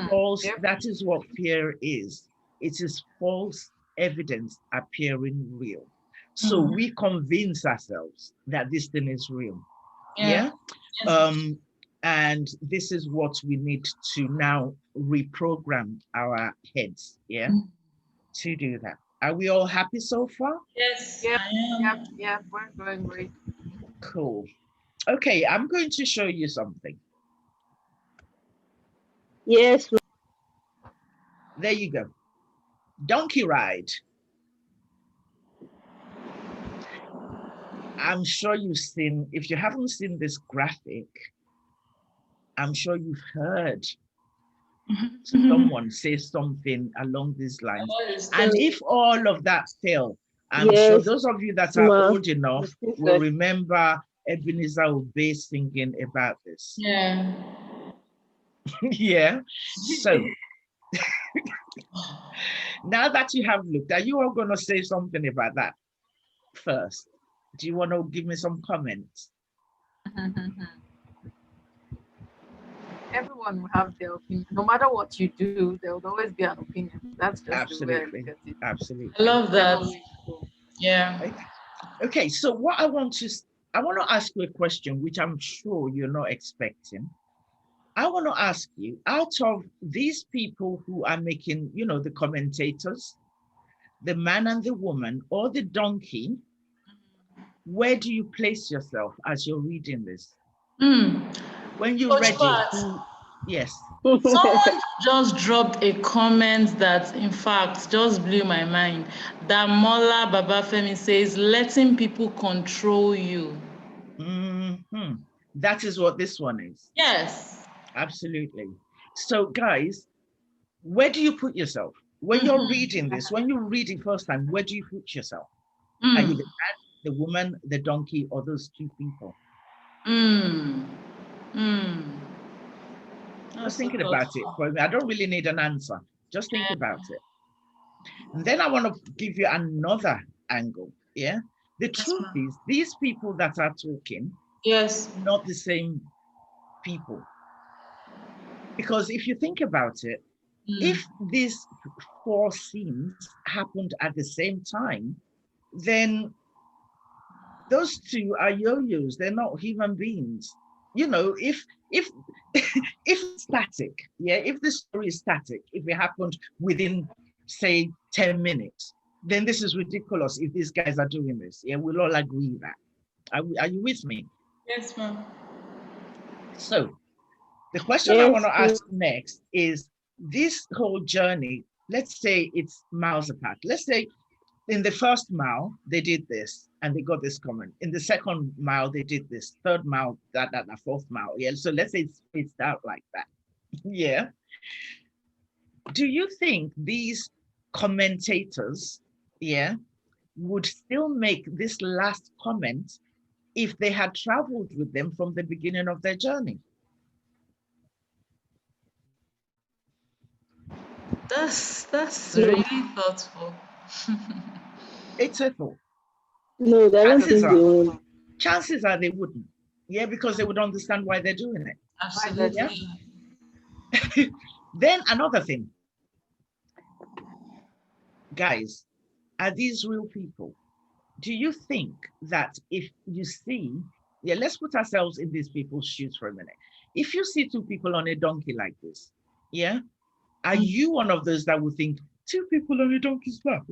False, Yep. that is what fear is. It is false evidence appearing real. So we convince ourselves that this thing is real. Yeah. Yeah. And this is what we need to now reprogram our heads, yeah, to do that. Are we all happy so far? Yes, Yep. I Yep. am. Yep. We're going great. Cool. Okay, I'm going to show you something. Yes. There you go. Donkey ride. I'm sure you've seen, if you haven't seen this graphic, I'm sure you've heard someone say something along these lines. And if all of that fail, I'm sure Yes, those of you that are ma. old enough will remember Ebenezer Obey singing about this. Yeah. Yeah. So now that you have looked, are you all going to say something about that first? Do you want to give me some comments? Everyone will have their opinion. No matter what you do, there will always be an opinion. That's just the way I Absolutely. look at it. Absolutely. I love that. Whichever way you go. Yeah. Okay, so what I want to ask you a question, which I'm sure you're not expecting. I want to ask you, out of these people who are making, you know, the commentators, the man and the woman, or the donkey, where do you place yourself as you're reading this? When you Coach read it, Pat, yes. someone just dropped a comment that, in fact, just blew my mind. That Mola Babafemi says, letting people control you. That is what this one is. Yes. Absolutely. So guys, where do you put yourself? When you're reading this, when you read it first time, where do you put yourself? Are you the man, the woman, the donkey, or those two people? Just thinking about it for me. I don't really need an answer. Just think about it. And then I want to give you another angle. Yeah. The truth is, these people that are talking, yes, not the same people. Because if you think about it, if these four scenes happened at the same time, then those two are yo-yos. They're not human beings. You know, if if static, yeah, if the story is static, if it happened within, say, 10 minutes, then this is ridiculous if these guys are doing this. Yeah, we'll all agree that. Are you with me? yes, ma'am. So the question I want to ask next is, this whole journey, let's say it's miles apart. Let's say in the first mile, they did this and they got this comment. In the second mile, they did this. Third mile, that, fourth mile. Yeah. So let's say it's spaced out like that. Yeah. Do you think these commentators, yeah, would still make this last comment if they had traveled with them from the beginning of their journey? That's really thoughtful. It's a thought. No, they don't think they would. Chances are they wouldn't. Yeah, because they would understand why they're doing it. Absolutely. Yeah? Then another thing. Guys, are these real people? Do you think that if you see, yeah, let's put ourselves in these people's shoes for a minute. If you see two people on a donkey like this, yeah, are you one of those that would think, two people on a donkey's back?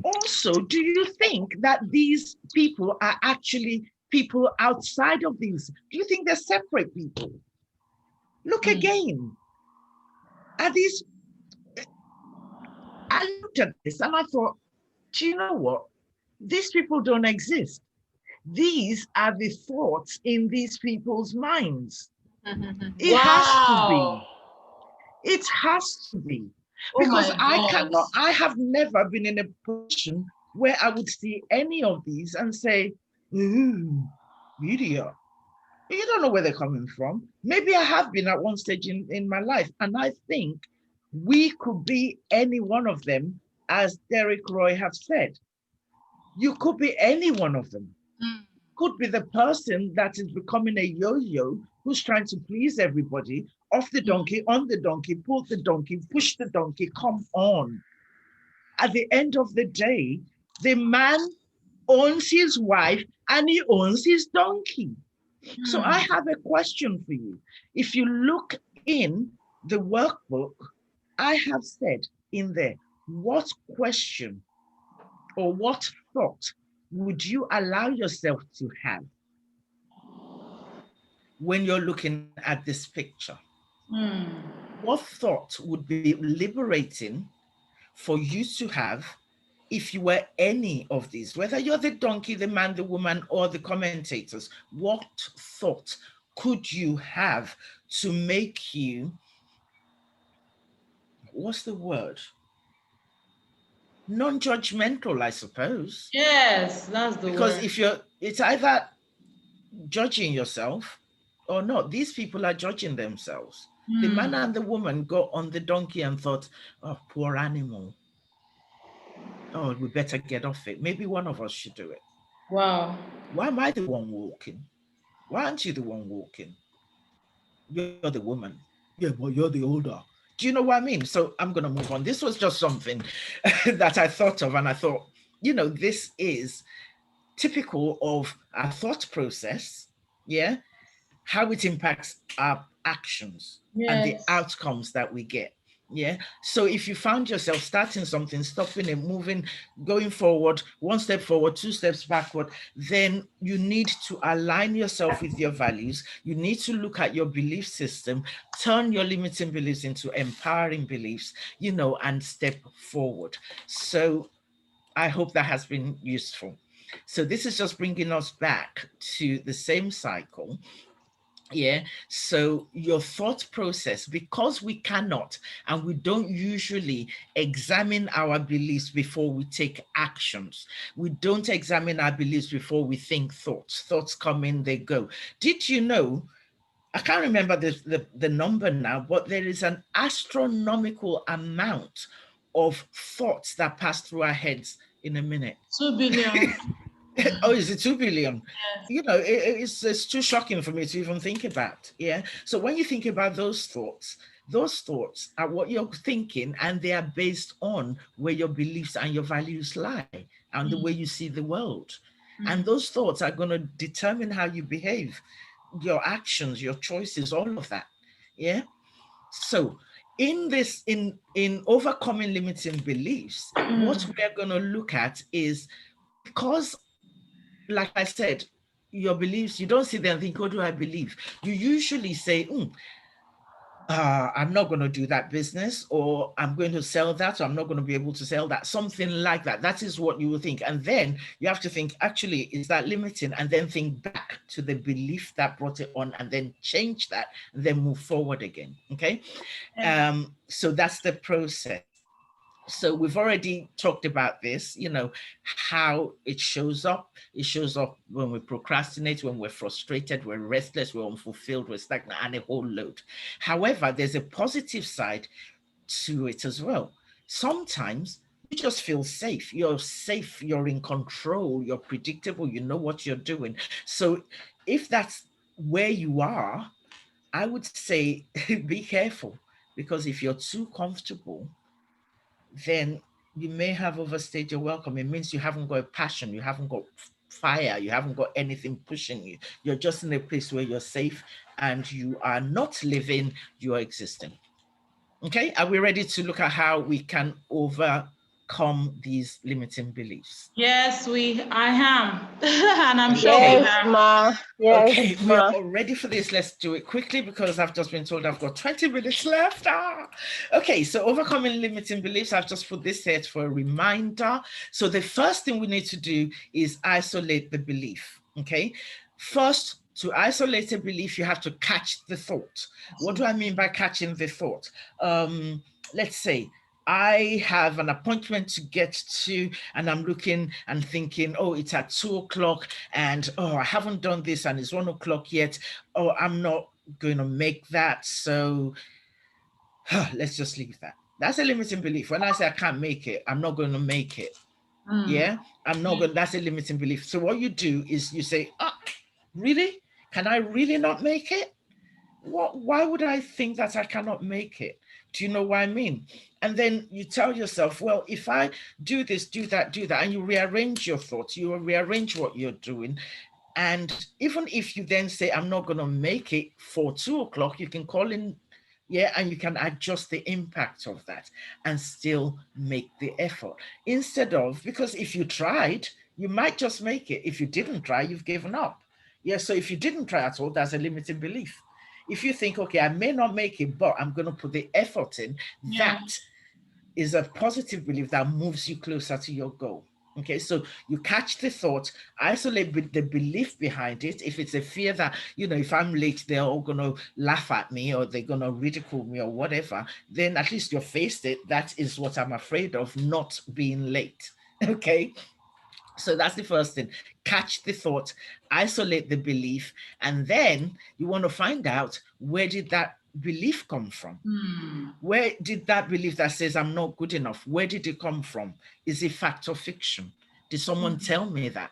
Also, do you think that these people are actually people outside of these? Do you think they're separate people? Look again. Are these? I looked at this and I thought, do you know what? These people don't exist. These are the thoughts in these people's minds. It has to be. Wow. It has to be. Oh Because my God. I have never been in a position where I would see any of these and say, ooh, media. You don't know where they're coming from. Maybe I have been at one stage in my life. And I think we could be any one of them, as Derek Roy have said. You could be any one of them. Could be the person that is becoming a yo-yo who's trying to please everybody, off the donkey, on the donkey, pull the donkey, push the donkey, come on. At the end of the day, the man owns his wife and he owns his donkey. So I have a question for you. If you look in the workbook, I have said in there, what question or what thought would you allow yourself to have when you're looking at this picture? What thought would be liberating for you to have if you were any of these, whether you're the donkey, the man, the woman, or the commentators? What thought could you have to make you, what's the word? Non-judgmental, I suppose. Yes, that's the Because word. if you're, it's either judging yourself or not. These people are judging themselves. The man and the woman got on the donkey and thought, oh, poor animal. Oh, we better get off it. Maybe one of us should do it. Wow. Why am I the one walking? Why aren't you the one walking? You're the woman. Yeah, well, you're the older. Do you know what I mean? So I'm going to move on. This was just something that I thought of, and I thought, you know, this is typical of our thought process, yeah, how it impacts our actions and the Yes. outcomes that we get. Yeah. So if you found yourself starting something, stopping it, moving, going forward, one step forward, two steps backward, then you need to align yourself with your values. You need to look at your belief system, turn your limiting beliefs into empowering beliefs, you know, and step forward. So I hope that has been useful. So this is just bringing us back to the same cycle. Yeah. So your thought process, because we cannot and we don't usually examine our beliefs before we take actions. We don't examine our beliefs before we think thoughts. Thoughts come in, they go. Did you know? I can't remember the number now, but there is an astronomical amount of thoughts that pass through our heads in a minute. 2 billion. Oh, is it 2 billion? Yes. You know, it's too shocking for me to even think about. Yeah. So when you think about those thoughts are what you're thinking, and they are based on where your beliefs and your values lie and the way you see the world. And those thoughts are going to determine how you behave, your actions, your choices, all of that. Yeah. So in this, in overcoming limiting beliefs, what we're going to look at is, because, like I said, your beliefs, you don't sit there and think, what do I believe? You usually say, I'm not going to do that business, or I'm going to sell that, or I'm not going to be able to sell that, something like that. That is what you will think. And then you have to think, actually, is that limiting? And then think back to the belief that brought it on, and then change that, and then move forward again. Okay. So that's the process. So we've already talked about this, you know, how it shows up. It shows up when we procrastinate, when we're frustrated, we're restless, we're unfulfilled, we're stagnant, and a whole load. However, there's a positive side to it as well. Sometimes you just feel safe. You're safe, you're in control, you're predictable, you know what you're doing. So if that's where you are, I would say be careful, because if you're too comfortable, then you may have overstayed your welcome. It means you haven't got a passion, you haven't got fire, you haven't got anything pushing you. You're just in a place where you're safe and you are not living, you're existing. Okay, are we ready to look at how we can overcome overcome these limiting beliefs? Yes, I am. And I'm sure we Yes, have. ma. Yes, Okay, we are ma. all ready for this. Let's do it quickly because I've just been told I've got 20 minutes left. Okay, so overcoming limiting beliefs. I've just put this here for a reminder. So the first thing we need to do is isolate the belief. Okay, first, to isolate a belief, you have to catch the thought. What do I mean by catching the thought? Let's say I have an appointment to get to, and I'm looking and thinking, oh, it's at 2:00, and oh, I haven't done this, and it's 1:00 yet. Oh, I'm not going to make that. So let's just leave that. That's a limiting belief. When I say I can't make it, I'm not going to make it. Yeah, I'm not going. That's a limiting belief. So what you do is you say, really? Can I really not make it? Why would I think that I cannot make it? Do you know what I mean? And then you tell yourself, well, if I do this, do that, and you rearrange your thoughts, you rearrange what you're doing. And even if you then say, I'm not going to make it for 2:00, you can call in, yeah, and you can adjust the impact of that and still make the effort. Instead of, because if you tried, you might just make it. If you didn't try, you've given up. Yeah, so if you didn't try at all, that's a limiting belief. If you think, okay, I may not make it, but I'm going to put the effort in, Yeah. that is a positive belief that moves you closer to your goal. Okay, so you catch the thought, isolate the belief behind it. If it's a fear that, if I'm late, they're all going to laugh at me or they're going to ridicule me or whatever, then at least you faced it. That is what I'm afraid of, not being late. Okay, so that's the first thing. Catch the thought, isolate the belief, and then you want to find out, where did that belief come from? Where did that belief that says I'm not good enough, where did it come from? Is it fact or fiction? Did someone tell me that?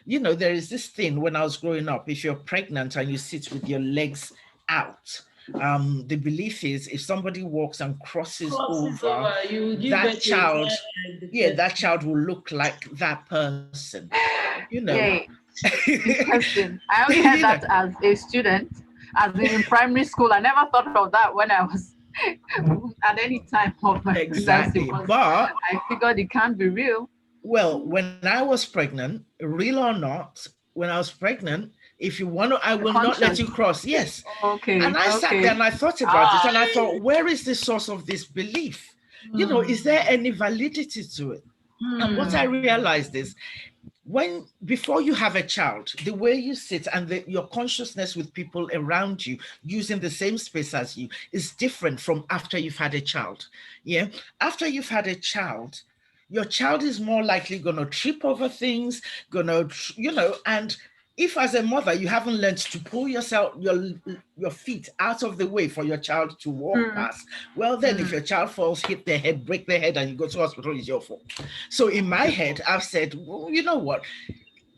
There is this thing when I was growing up, if you're pregnant and you sit with your legs out, the belief is if somebody walks and crosses over, You give that birth to a child, child like the yeah, person. that child will look like that person. Yay. Interesting. I only heard You know, that as a student, as in primary school. I never thought of that when I was at any time of my pregnancy. exactly. Because But I figured it can't be real. well, when I was pregnant, real or not, when I was pregnant, if you want to, I The will not let conscience. you cross. Yes. Okay. And I sat Okay. there and I thought about it and I thought, where is the source of this belief? Is there any validity to it? And what I realized is, before you have a child, the way you sit and your consciousness with people around you using the same space as you is different from after you've had a child. Yeah. After you've had a child, your child is more likely going to trip over things, and if as a mother you haven't learned to pull your feet out of the way for your child to walk past, well then if your child falls, hit their head, break their head, and you go to hospital, it's your fault. So in my head, I've said, well, you know what?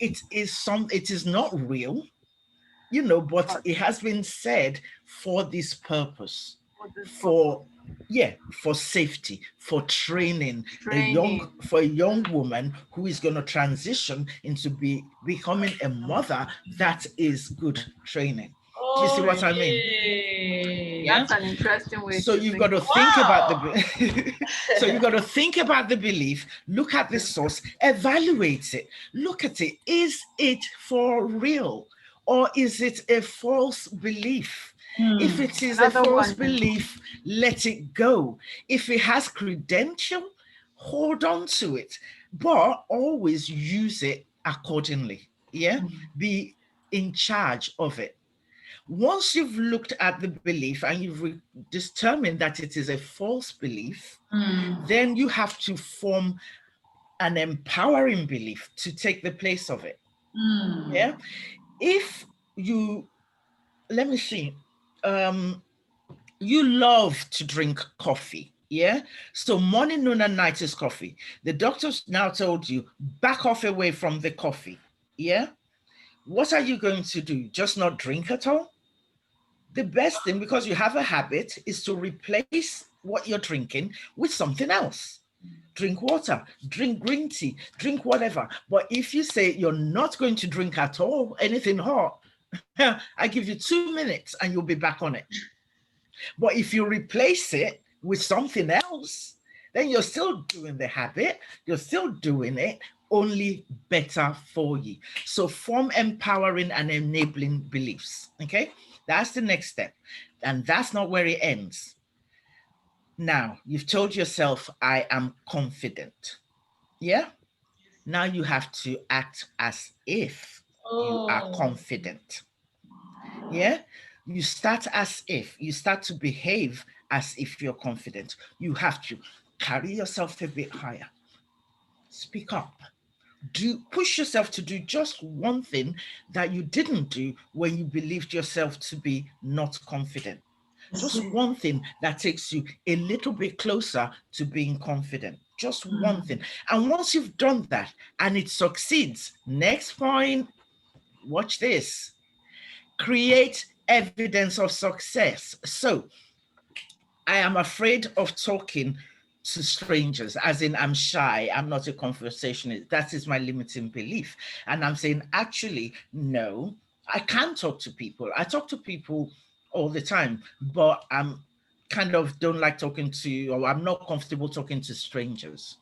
It is not real, but it has been said for this purpose, for safety, for training, for a young woman who is going to transition into becoming a mother. That is good training. Do you see what I mean? That's an interesting way. So you've got to think about so you've got to think about the belief, look at the source, evaluate it, look at it. Is it for real, or is it a false belief? If it is a false belief, let it go. If it has credential, hold on to it, but always use it accordingly. Yeah, be in charge of it. Once you've looked at the belief and you've determined that it is a false belief, then you have to form an empowering belief to take the place of it. Yeah. If you, let me see, you love to drink coffee. Yeah. So morning, noon, and night is coffee. The doctors now told you, back off away from the coffee. Yeah. What are you going to do? Just not drink at all? The best thing, because you have a habit, is to replace what you're drinking with something else. Drink water, drink green tea, drink whatever. But if you say you're not going to drink at all, anything hot, I give you 2 minutes and you'll be back on it. But if you replace it with something else, then you're still doing the habit, you're still doing it, only better for you. So form empowering and enabling beliefs. Okay, that's the next step. And that's not where it ends. Now, you've told yourself, I am confident. Yeah. Now you have to act as if you are Oh. confident. Yeah. You start as if, you start to behave as if you're confident. You have to carry yourself a bit higher. Speak up. Push yourself to do just one thing that you didn't do when you believed yourself to be not confident. Just one thing that takes you a little bit closer to being confident. Just one thing. And once you've done that and it succeeds, next point, watch this. Create evidence of success. So I am afraid of talking to strangers, as in I'm shy, I'm not a conversationalist. That is my limiting belief. And I'm saying, actually, no, I can talk to people. I talk to people all the time, but I'm kind of don't like talking to, or I'm not comfortable talking to strangers.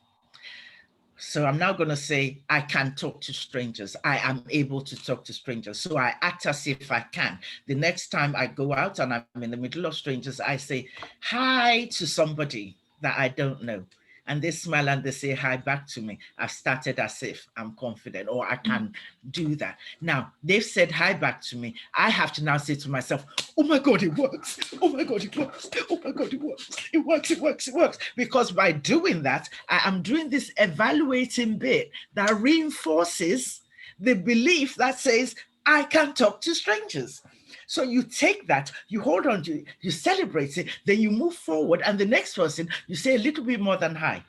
So I'm now going to say, I can talk to strangers. I am able to talk to strangers. So I act as if I can. The next time I go out and I'm in the middle of strangers, I say hi to somebody that I don't know. And they smile and they say hi back to me. I've started as if I'm confident or I can do that. Now, they've said hi back to me. I have to now say to myself, oh my God, it works. Oh my God, it works. Oh my God, it works. It works, it works, it works. Because by doing that, I am doing this evaluating bit that reinforces the belief that says, I can talk to strangers. So you take that, you hold on to it, you celebrate it, then you move forward, and the next person, you say a little bit more than hi.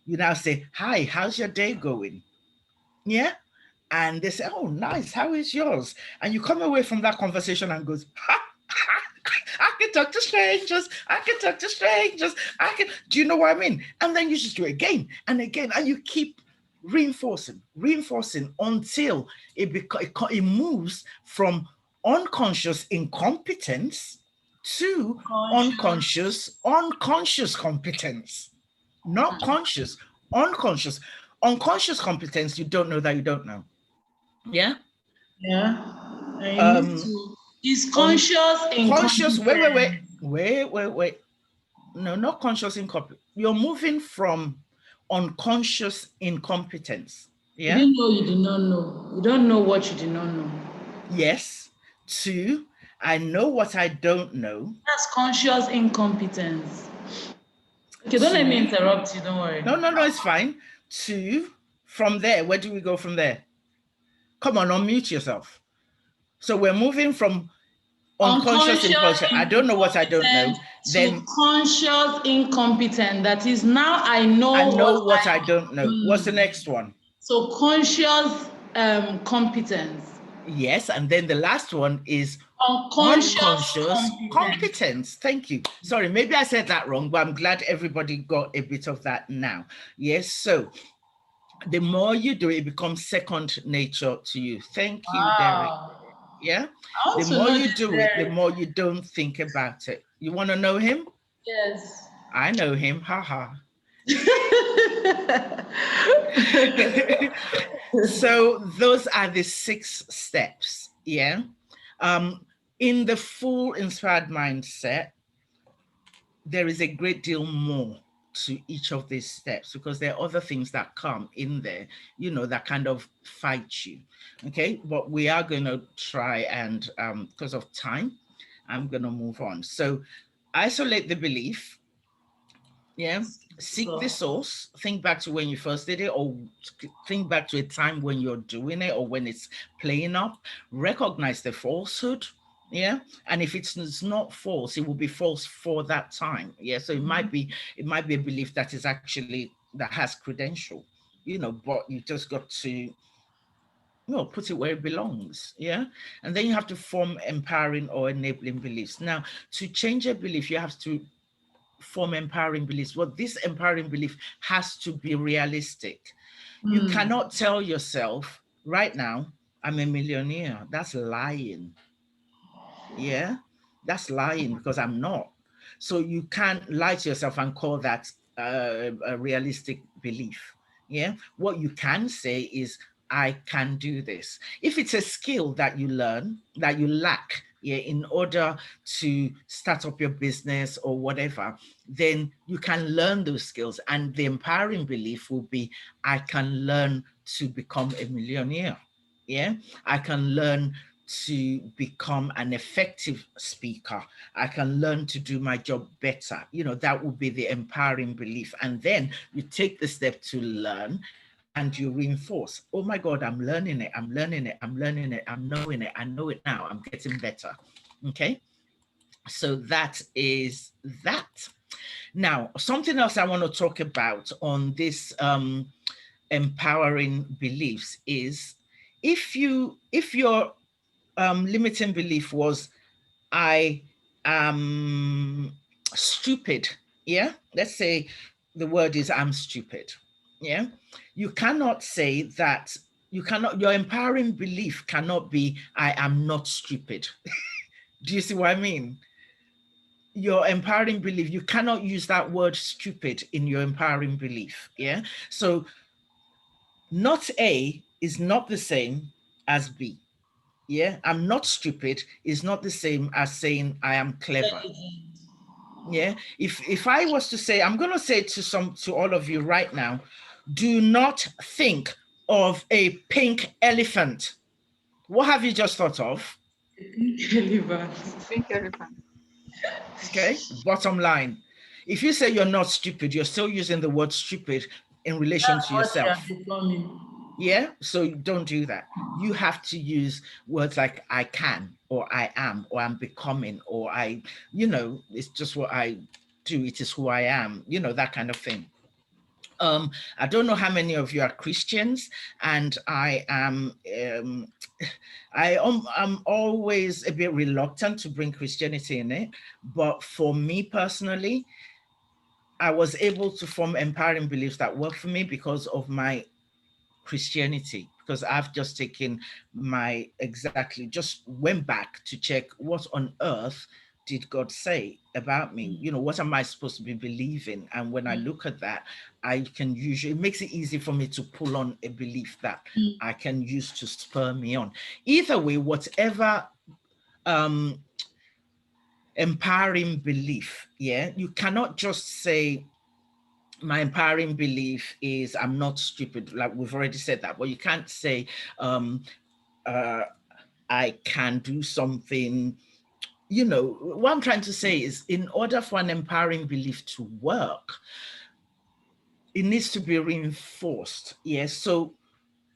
You now say, hi, how's your day going? Yeah. And they say, oh, nice, how is yours? And you come away from that conversation and goes, ha, I can talk to strangers. I can talk to strangers. Do you know what I mean? And then you just do it again and again, and you keep reinforcing until it moves from unconscious incompetence to unconscious competence. Not conscious, unconscious. Unconscious competence, you don't know that you don't know. Yeah? Yeah. And you need Um, to. Is conscious conscious, incompetence. wait. No, not conscious incompetence. You're moving from unconscious incompetence. You Yeah? didn't know you did not know. You don't know what you did not know. Yes. To, I know what I don't know. That's conscious incompetence. Okay, don't let me interrupt you. Don't worry. No, it's fine. To, from there, where do we go from there? Come on, unmute yourself. So we're moving from unconscious impulsion. I don't know what I don't know. Then conscious incompetent. That is, now I know what I don't know. What's the next one? So conscious competence. Yes, and then the last one is Unconscious competence. Thank you. Sorry, maybe I said that wrong, but I'm glad everybody got a bit of that now. Yes, so the more you do it, it becomes second nature to you. Thank you, Derek. Yeah, the more you do it, the more you don't think about it. You want to know him? Yes. I know him. Haha. So those are the 6 steps. Yeah. In the full inspired mindset, there is a great deal more to each of these steps because there are other things that come in there, that kind of fight you. Okay, but we are going to try and because of time, I'm going to move on. So isolate the belief. Yeah. Seek the source. Think back to when you first did it, or think back to a time when you're doing it or when it's playing up. Recognize the falsehood. Yeah. And if it's not false, it will be false for that time. Yeah. So it might be a belief that is actually that has credential, but you just got to put it where it belongs. Yeah. And then you have to form empowering or enabling beliefs. Now, to change a belief, you have to form empowering beliefs. Well, this empowering belief has to be realistic. You cannot tell yourself right now, I'm a millionaire. That's lying. Yeah, that's lying because I'm not. So you can't lie to yourself and call that a realistic belief. Yeah, what you can say is, I can do this. If it's a skill that you learn, that you lack, yeah, in order to start up your business or whatever, then you can learn those skills. And the empowering belief will be, I can learn to become a millionaire. Yeah, I can learn to become an effective speaker. I can learn to do my job better. You know, that would be the empowering belief. And then you take the step to learn and you reinforce, oh my God, I'm learning it, I'm learning it, I'm learning it, I'm knowing it, I know it now, I'm getting better. Okay. So that is that. Now, something else I want to talk about on this empowering beliefs is, if your limiting belief was, I am stupid. Yeah. Let's say the word is, I'm stupid. Yeah. You cannot say that, your empowering belief cannot be, I am not stupid. Do you see what I mean? Your empowering belief, you cannot use that word stupid in your empowering belief. Yeah. So not A is not the same as B. Yeah. I'm not stupid is not the same as saying I am clever. Yeah. If I was to say, I'm going to say to all of you right now, do not think of a pink elephant. What have you just thought of? Pink elephant. Okay. Bottom line. If you say you're not stupid, you're still using the word stupid in relation That's to what you are yourself. becoming. Yeah. So don't do that. You have to use words like I can, or I am, or I'm becoming, or it's just what I do. It is who I am, that kind of thing. I don't know how many of you are Christians, and I am I'm always a bit reluctant to bring Christianity in it, but for me personally, I was able to form empowering beliefs that work for me because of my Christianity, because I've just taken just went back to check, what on earth did God say about me? What am I supposed to be believing? And when I look at that, I can usually, it makes it easy for me to pull on a belief that I can use to spur me on. Either way, whatever empowering belief, yeah, you cannot just say, my empowering belief is I'm not stupid. Like we've already said that, but you can't say I can do something. What I'm trying to say is, in order for an empowering belief to work, it needs to be reinforced. Yes. So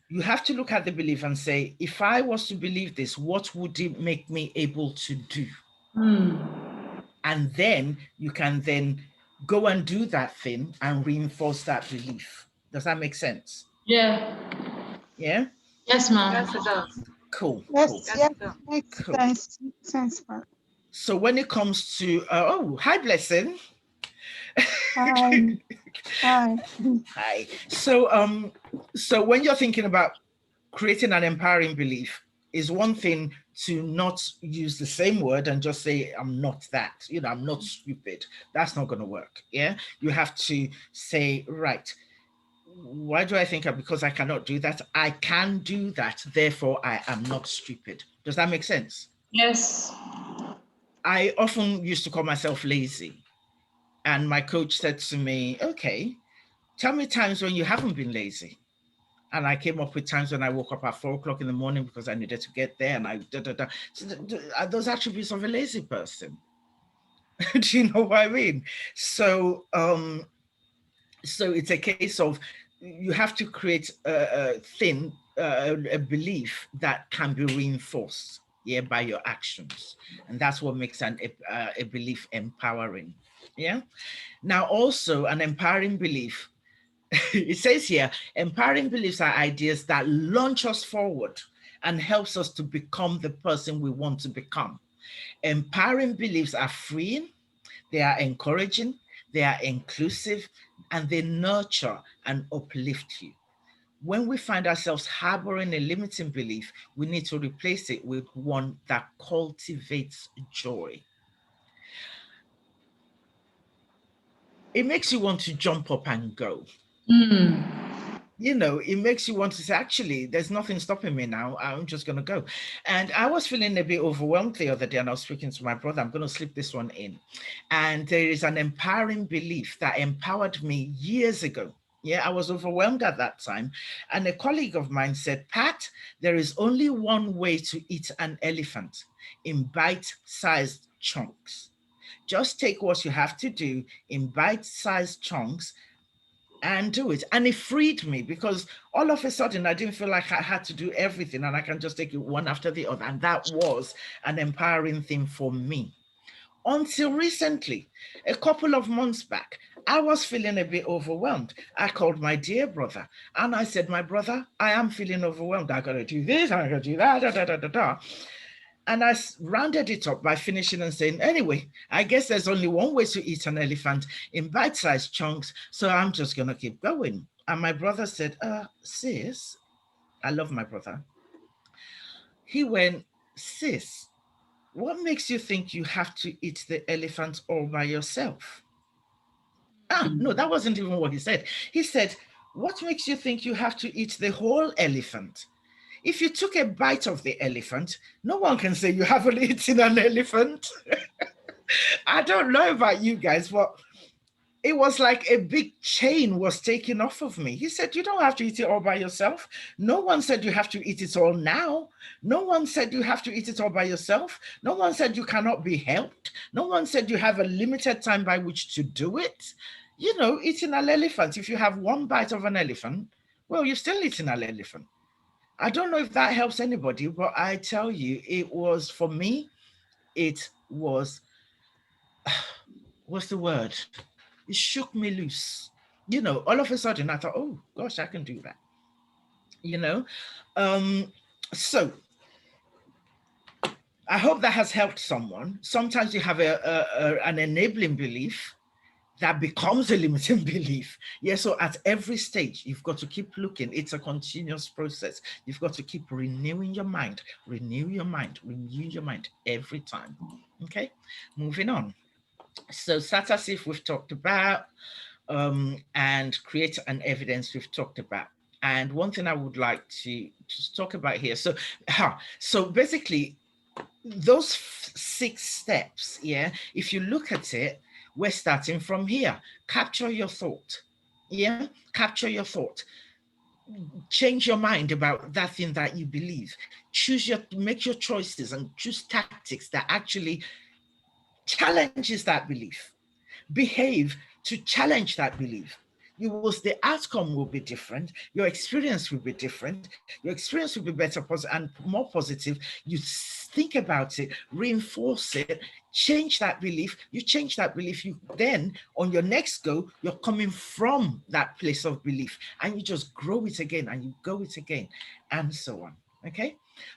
you have to look at the belief and say, if I was to believe this, what would it make me able to do? And then you can then go and do that thing and reinforce that belief. Does that make sense? Yeah. Yeah. Yes, ma'am. Yes, it does. Cool. Yes, Yes, yes, it does. makes Cool. sense. Makes sense, but So when it comes to hi Blessing. hi, hi. Hi. So when you're thinking about creating an empowering belief, is one thing to not use the same word and just say, I'm not that, I'm not stupid. That's not going to work. Yeah. You have to say, right, why do I think because I cannot do that? I can do that. Therefore, I am not stupid. Does that make sense? Yes. I often used to call myself lazy. And my coach said to me, okay, tell me times when you haven't been lazy. And I came up with times when I woke up at 4 o'clock in the morning because I needed to get there, and I So are those attributes of a lazy person? Do you know what I mean? So it's a case of, you have to create a belief that can be reinforced, yeah, by your actions, and that's what makes a belief empowering. Yeah. Now, also an empowering belief. It says here, empowering beliefs are ideas that launch us forward and helps us to become the person we want to become. Empowering beliefs are freeing, they are encouraging, they are inclusive, and they nurture and uplift you. When we find ourselves harboring a limiting belief, we need to replace it with one that cultivates joy. it makes you want to jump up and go. You know, it makes you want to say, actually, there's nothing stopping me now. I'm just going to go. And I was feeling a bit overwhelmed the other day, and I was speaking to my brother. I'm going to slip this one in. And there is an empowering belief that empowered me years ago. Yeah, I was overwhelmed at that time. And a colleague of mine said, Pat, there is only one way to eat an elephant, in bite-sized chunks. Just take what you have to do in bite-sized chunks and do it. And it freed me, because all of a sudden I didn't feel like I had to do everything and I can just take it one after the other. And that was an empowering thing for me. Until recently, a couple of months back, I was feeling a bit overwhelmed. I called my dear brother and I said, my brother, I am feeling overwhelmed. I got to do this, I got to do that, da, da, da, da, da. And I rounded it up by finishing and saying, anyway, I guess there's only one way to eat an elephant, in bite-sized chunks, so I'm just going to keep going. And my brother said, sis, I love my brother. He went, sis, what makes you think you have to eat the elephant all by yourself? No, that wasn't even what he said. He said, what makes you think you have to eat the whole elephant? If you took a bite of the elephant, no one can say you haven't eaten an elephant. I don't know about you guys, but it was like a big chain was taken off of me. He said, you don't have to eat it all by yourself. No one said you have to eat it all now. No one said you have to eat it all by yourself. No one said you cannot be helped. No one said you have a limited time by which to do it. You know, eating an elephant, if you have one bite of an elephant, well, you're still eating an elephant. I don't know if that helps anybody, but I tell you, it was, for me, it was, what's the word? It shook me loose. You know, all of a sudden I thought, oh gosh, I can do that. You know, so I hope that has helped someone. Sometimes you have an enabling belief that becomes a limiting belief. Yeah, so at every stage, you've got to keep looking. It's a continuous process. You've got to keep renewing your mind, renew your mind, renew your mind every time. Okay, moving on. So SATASIF we've talked about, and create an evidence we've talked about. And one thing I would like to just talk about here. So basically, those 6 steps, yeah, if you look at it, we're starting from here. Capture your thought. Yeah, capture your thought. Change your mind about that thing that you believe. Make your choices and choose tactics that actually challenges that belief. Behave to challenge that belief. The outcome will be different. Your experience will be different. Your experience will be better and more positive. You think about it, reinforce it, change that belief. You change that belief. You then, on your next go, you're coming from that place of belief, and you just grow it again, and you go it again, and so on. Okay,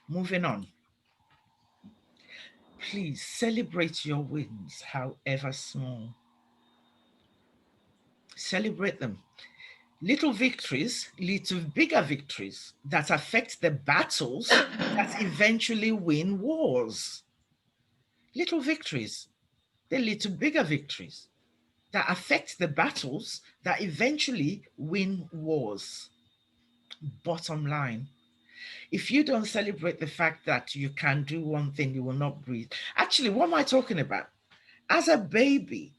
moving on. Please celebrate your wins, however small. Celebrate them. Little victories lead to bigger victories that affect the battles that eventually win wars. Little victories, they lead to bigger victories that affect the battles that eventually win wars. Bottom line, if you don't celebrate the fact that you can do one thing, you will not breathe. Actually, what am I talking about? As a baby,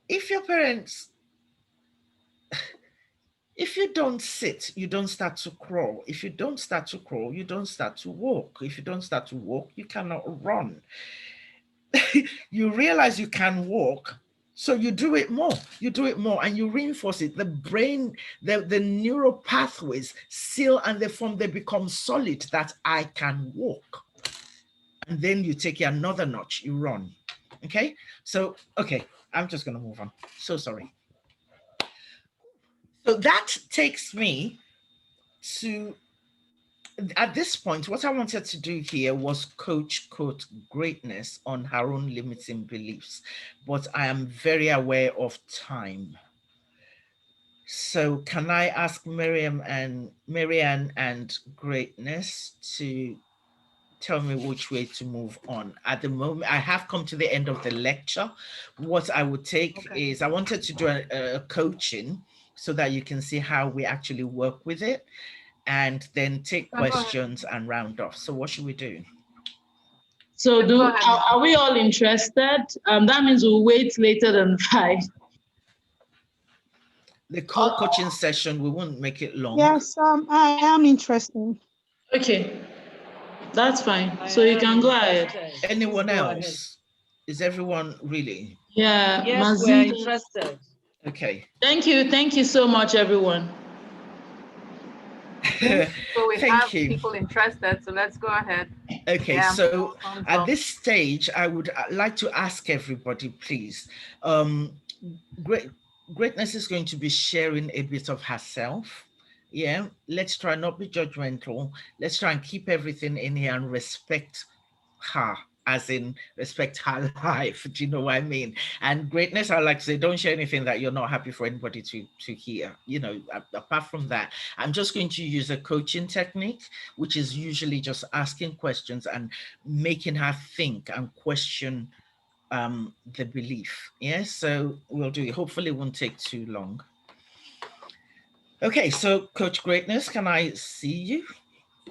if your parents, if you don't sit, you don't start to crawl. If you don't start to crawl, you don't start to walk. If you don't start to walk, you cannot run. You realize you can walk, so you do it more. You do it more and you reinforce it. The brain, the neural pathways seal and they become solid that I can walk. And then you take it another notch, you run. Okay? So, okay, I'm just going to move on. So sorry. So that takes me to, at this point, what I wanted to do here was coach quote greatness on her own limiting beliefs, but I am very aware of time. So can I ask Marianne and Greatness to tell me which way to move on. At the moment, I have come to the end of the lecture. What I would take is I wanted to do a coaching so that you can see how we actually work with it, and then take Go ahead. questions and round off. So what should we do? So Go ahead, Mom. are we all interested? That means we'll wait later than 5. The coaching session, we won't make it long. Yes, I am interested. Okay, that's fine. So you can go ahead. Anyone Please go ahead. else? Is everyone really? Yeah, Yes, we're Mazi. interested. Okay. Thank you so much, everyone. So we Thank have you. people interested, so let's go ahead. Okay, Yeah, so thumbs at up. this stage, I would like to ask everybody, please. Greatness is going to be sharing a bit of herself. Yeah, let's try not be judgmental. Let's try and keep everything in here and respect her, as in respect her life. Do you know what I mean? And greatness, I like to say, don't share anything that you're not happy for anybody to hear. You know, apart from that, I'm just going to use a coaching technique, which is usually just asking questions and making her think and question the belief. Yeah, so we'll do it. Hopefully it won't take too long. Okay, so Coach Greatness, can I see you?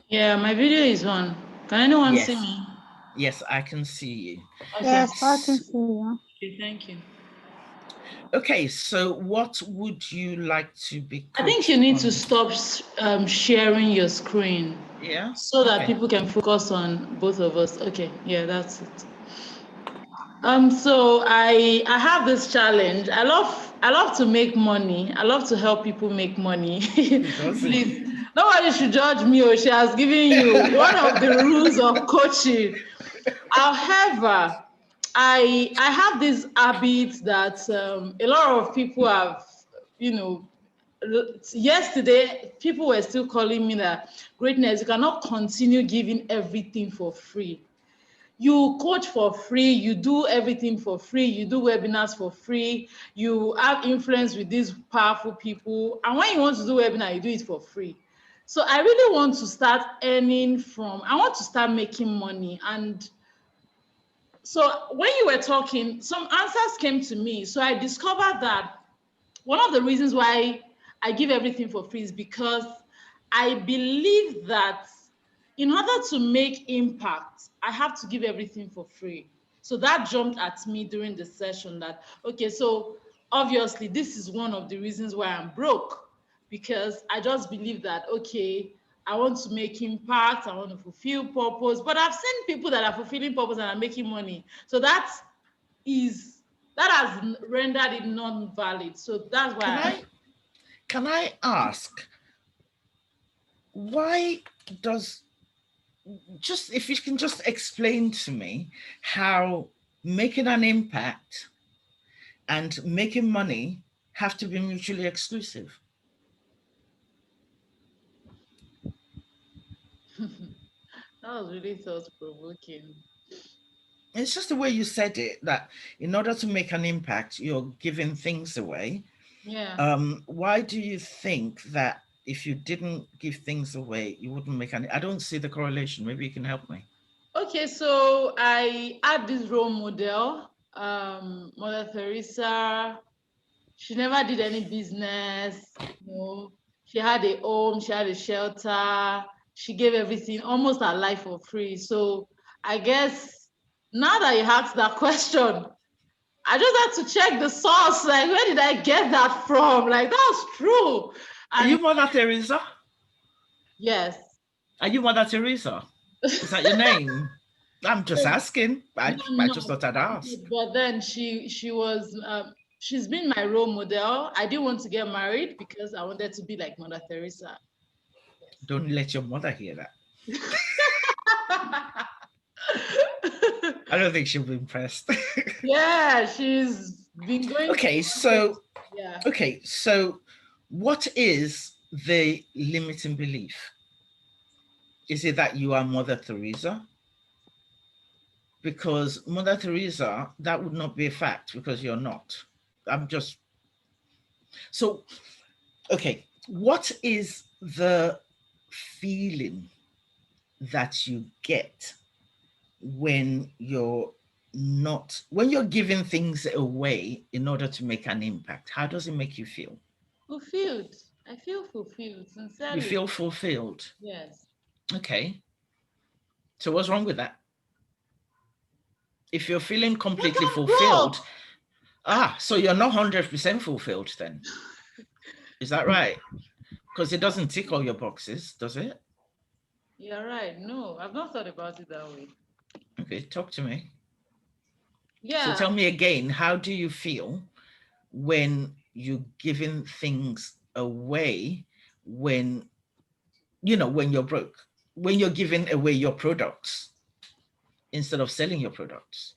Yeah, my video is on. Can anyone see Yes. me? Yes, I can see you. Okay. Yes, I can see you. Okay, thank you. Okay, so what would you like to be I think coached you need on? to stop sharing your screen. Yeah. So that Okay. people can focus on both of us. Okay, yeah, that's it. So I have this challenge. I love to make money. I love to help people make money. Please, nobody should judge me, or she has given you one of the rules of coaching. However, I have this habit that a lot of people have, you know, yesterday people were still calling me that greatness, you cannot continue giving everything for free. You coach for free, you do everything for free, you do webinars for free, you have influence with these powerful people, and when you want to do webinar, you do it for free. So I really want to start earning I want to start making money. And so when you were talking, some answers came to me. So I discovered that one of the reasons why I give everything for free is because I believe that in order to make impact, I have to give everything for free. So that jumped at me during the session that, okay, so obviously this is one of the reasons why I'm broke, because I just believe that, okay, I want to make impact, I want to fulfill purpose, but I've seen people that are fulfilling purpose and are making money. So that has rendered it non-valid. So that's why Can I ask, why does, just if you can just explain to me how making an impact and making money have to be mutually exclusive? that was really thought-provoking. It's just the way you said it, that in order to make an impact, you're giving things away. Yeah. Why do you think that if you didn't give things away, you wouldn't make any? I don't see the correlation. Maybe you can help me. Okay, so I had this role model, Mother Teresa. She never did any business, you know. She had a home, she had a shelter, she gave everything, almost her life for free. So I guess now that you asked that question, I just had to check the source. Like, where did I get that from? Like, that's true. Are you Mother Teresa? Yes. Are you Mother Teresa? Is that your name? I'm just asking. I just thought I'd ask. But then she was she's been my role model. I didn't want to get married because I wanted to be like Mother Teresa. Don't let your mother hear that. I don't think she'll be impressed. Yeah, she's been going. Okay, so yeah. Okay, so what is the limiting belief? Is it that you are Mother Teresa? Because Mother Teresa, that would not be a fact because you're not. So, okay, what is the feeling that you get when you're giving things away in order to make an impact? How does it make you feel? Fulfilled. I feel fulfilled, You sincerely. feel fulfilled. Yes. Okay. So what's wrong with that? If you're feeling But completely I'm fulfilled, broke. so you're not 100% fulfilled then. Is that right? Because it doesn't tick all your boxes, does it? You're right. No, I've not thought about it that way. Okay, talk to me. So Yeah. tell me again, how do you feel when you're giving things away, when when you're broke, when you're giving away your products instead of selling your products?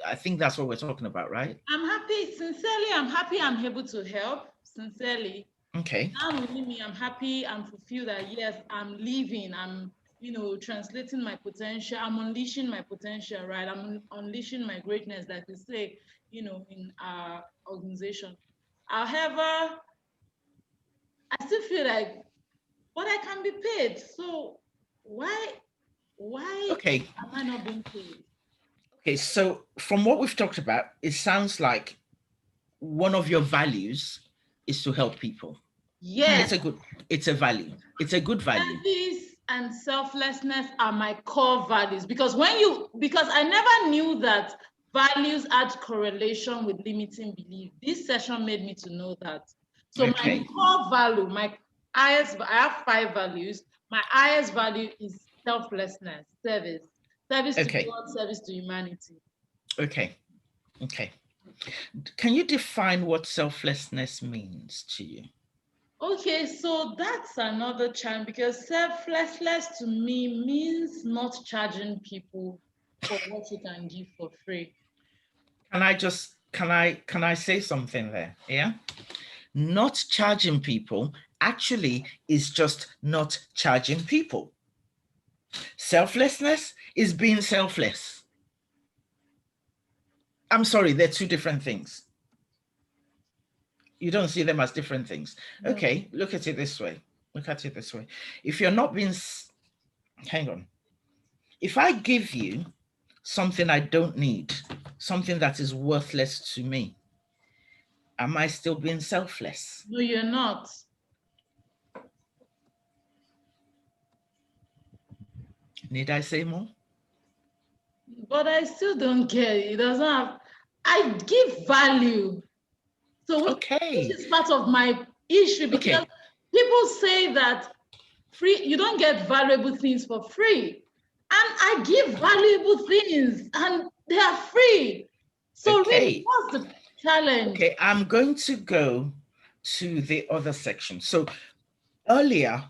I think that's what we're talking about, right? I'm happy. Sincerely, I'm happy I'm able to help. Sincerely. Okay. Now within me, I'm happy, I'm fulfilled that yes, I'm living, I'm, translating my potential, I'm unleashing my potential, right? I'm unleashing my greatness, like we say, in our organization. However, I still feel like, but I can be paid. So why Okay. am I not being paid? Okay. So from what we've talked about, it sounds like one of your values is to help people. And Yes, it's a value. It's a good value. service and selflessness are my core values because I never knew that values had correlation with limiting belief. This session made me to know that. So my Okay. core value, I have 5 values. My highest value is selflessness, service to Okay. God, service to humanity. Okay. Okay. Can you define what selflessness means to you? Okay, so that's another challenge because selflessness to me means not charging people for what you can give for free. Can I say something there? Yeah. Not charging people actually is just not charging people. Selflessness is being selfless. I'm sorry, they're two different things. You don't see them as different things. No. Okay, look at it this way. Look at it this way. If you're not being, hang on. If I give you something I don't need, something that is worthless to me, am I still being selfless? No, you're not. Need I say more? But I still don't get it. It doesn't have, I give value. So which Okay. is part of my issue because Okay. people say that you don't get valuable things for free. And I give valuable things and they are free. So really, Okay. what's the challenge? Okay. I'm going to go to the other section. So earlier,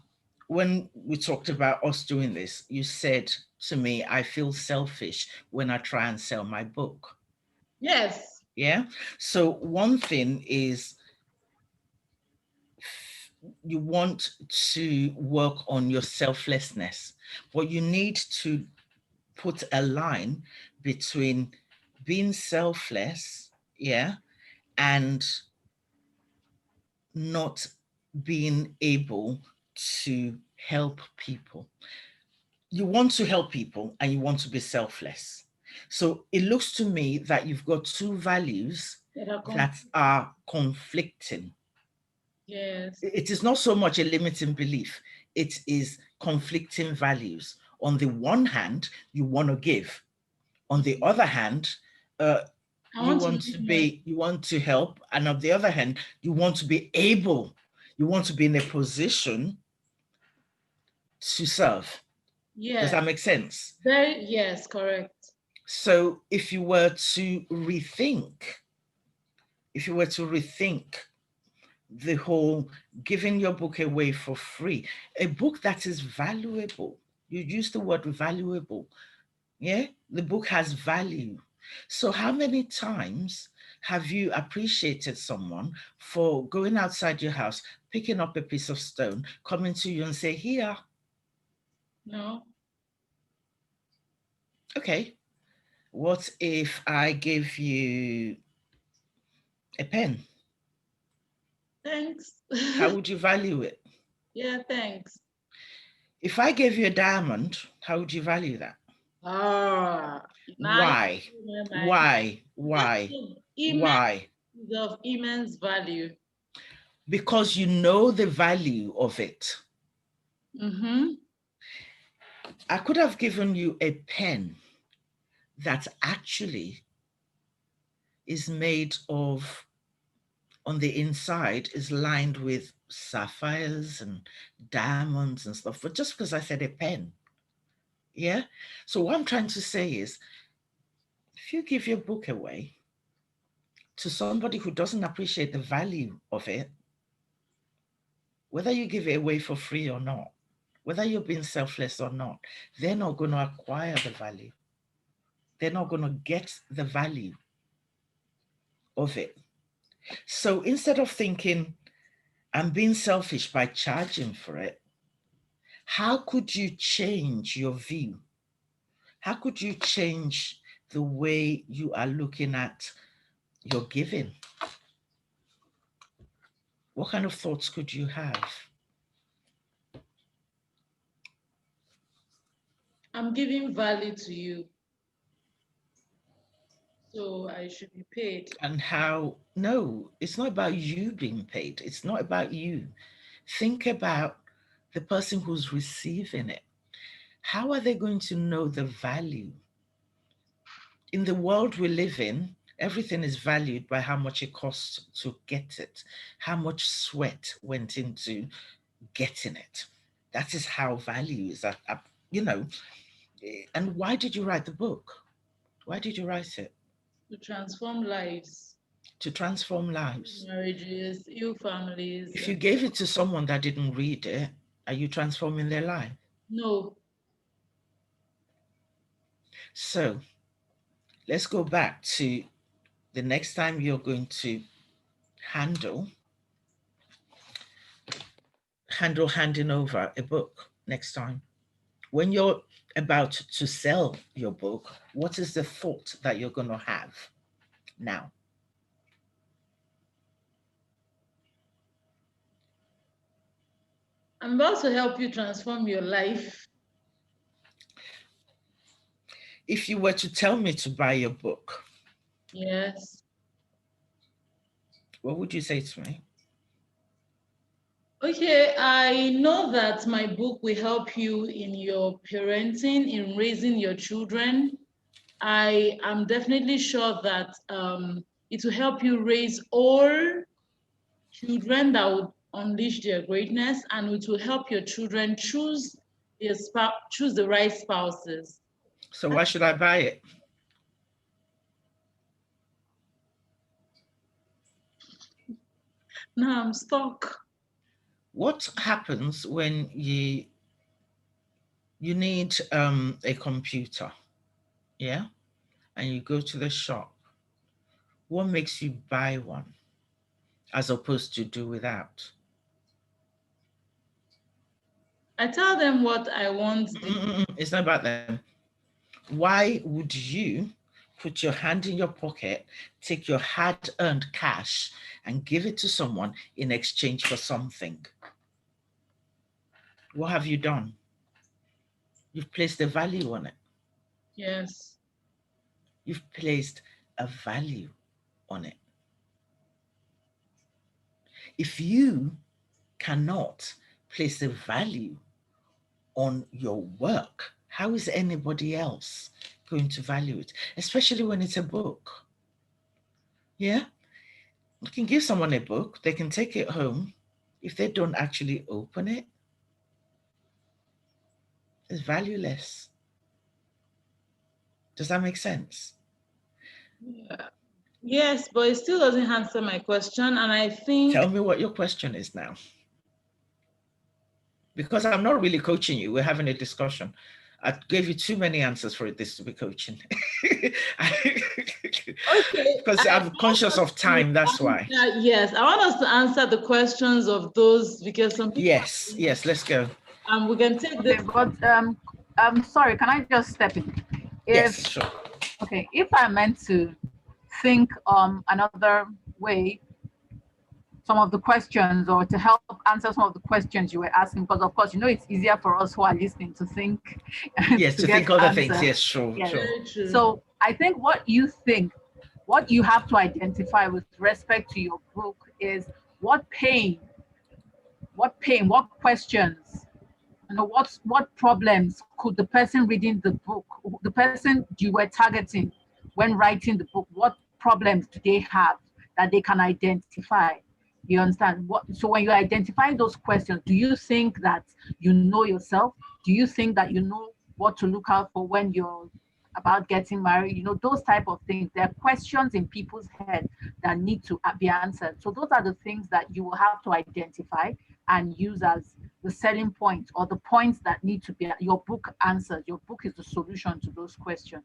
when we talked about us doing this, you said to me, I feel selfish when I try and sell my book. Yes. Yeah. So one thing is you want to work on your selflessness, but you need to put a line between being selfless, yeah, and not being able to help people. You want to help people and you want to be selfless. So it looks to me that you've got two values That are that are conflicting. yes. It is not so much a limiting belief, it is conflicting values. On the one hand, you want to give. On the other hand, I want to live my you want to help, and on the other hand, you want to be able, you want to be in a position to serve. Does yes. that make sense? Very yes, correct. So if you were to rethink the whole giving your book away for free, a book that is valuable, you use the word valuable, yeah, the book has value. So how many times have you appreciated someone for going outside your house, picking up a piece of stone, coming to you and say, here, No. okay, what if I give you a pen? Thanks. How would you value it? Yeah, thanks. If I gave you a diamond, how would you value that? Ah, now Why? you know my Why? Why? is of immense value. Because you know the value of it. Mm-hmm. I could have given you a pen that actually is made of, on the inside, is lined with sapphires and diamonds and stuff, but just because I said a pen. Yeah. So what I'm trying to say is, if you give your book away to somebody who doesn't appreciate the value of it, whether you give it away for free or not, whether you're being selfless or not, they're not going to acquire the value. They're not going to get the value of it. So instead of thinking, I'm being selfish by charging for it, how could you change your view? How could you change the way you are looking at your giving? What kind of thoughts could you have? I'm giving value to you, so I should be paid. And how, no, it's not about you being paid. It's not about you. Think about the person who's receiving it. How are they going to know the value? In the world we live in, everything is valued by how much it costs to get it, how much sweat went into getting it. That is how value is, you know. And why did you write the book? Why did you write it? To transform lives, To transform lives. marriages, heal families. If you gave it to someone that didn't read it, are you transforming their life? No. So let's go back to the next time you're going to handle handing over a book next time. When you're about to sell your book, what is the thought that you're going to have now? I'm about to help you transform your life. If you were to tell me to buy your book, Yes. what would you say to me? Okay, I know that my book will help you in your parenting, in raising your children. I am definitely sure that it will help you raise all children that would unleash their greatness, and it will help your children choose the right spouses. So why should I buy it? Now I'm stuck. What happens when you need a computer, yeah, and you go to the shop? What makes you buy one as opposed to do without? I tell them what I want. It's not about them. Why would you put your hand in your pocket, take your hard-earned cash and give it to someone in exchange for something? What have you done? You've placed a value on it. Yes. You've placed a value on it. If you cannot place a value on your work, how is anybody else going to value it? Especially when it's a book. Yeah? You can give someone a book, they can take it home. If they don't actually open it, it's valueless. Does that make sense? Yeah. Yes, but it still doesn't answer my question. And I think... Tell me what your question is now. Because I'm not really coaching you, we're having a discussion. I gave you too many answers for this to be coaching. Okay. Because I'm conscious of time, that's why. Yes, I want us to answer the questions of those, because some people... Yes, let's go. We can take Okay, this. but sorry, can I just step in? Yes, sure. Okay, if I meant to think another way some of the questions, or to help answer some of the questions you were asking, because of course, it's easier for us who are listening to think. Yes, to think other things. Yes, sure, Yes. sure. Very true. So I think what you have to identify with respect to your book is what what questions, what problems could the person reading the book, the person you were targeting when writing the book, what problems do they have that they can identify? You understand? So when you're identifying those questions, do you think that you know yourself? Do you think that you know what to look out for when you're about getting married? Those type of things. There are questions in people's head that need to be answered. So those are the things that you will have to identify and use as the selling point, or the points that need to be your book answered. Your book is the solution to those questions.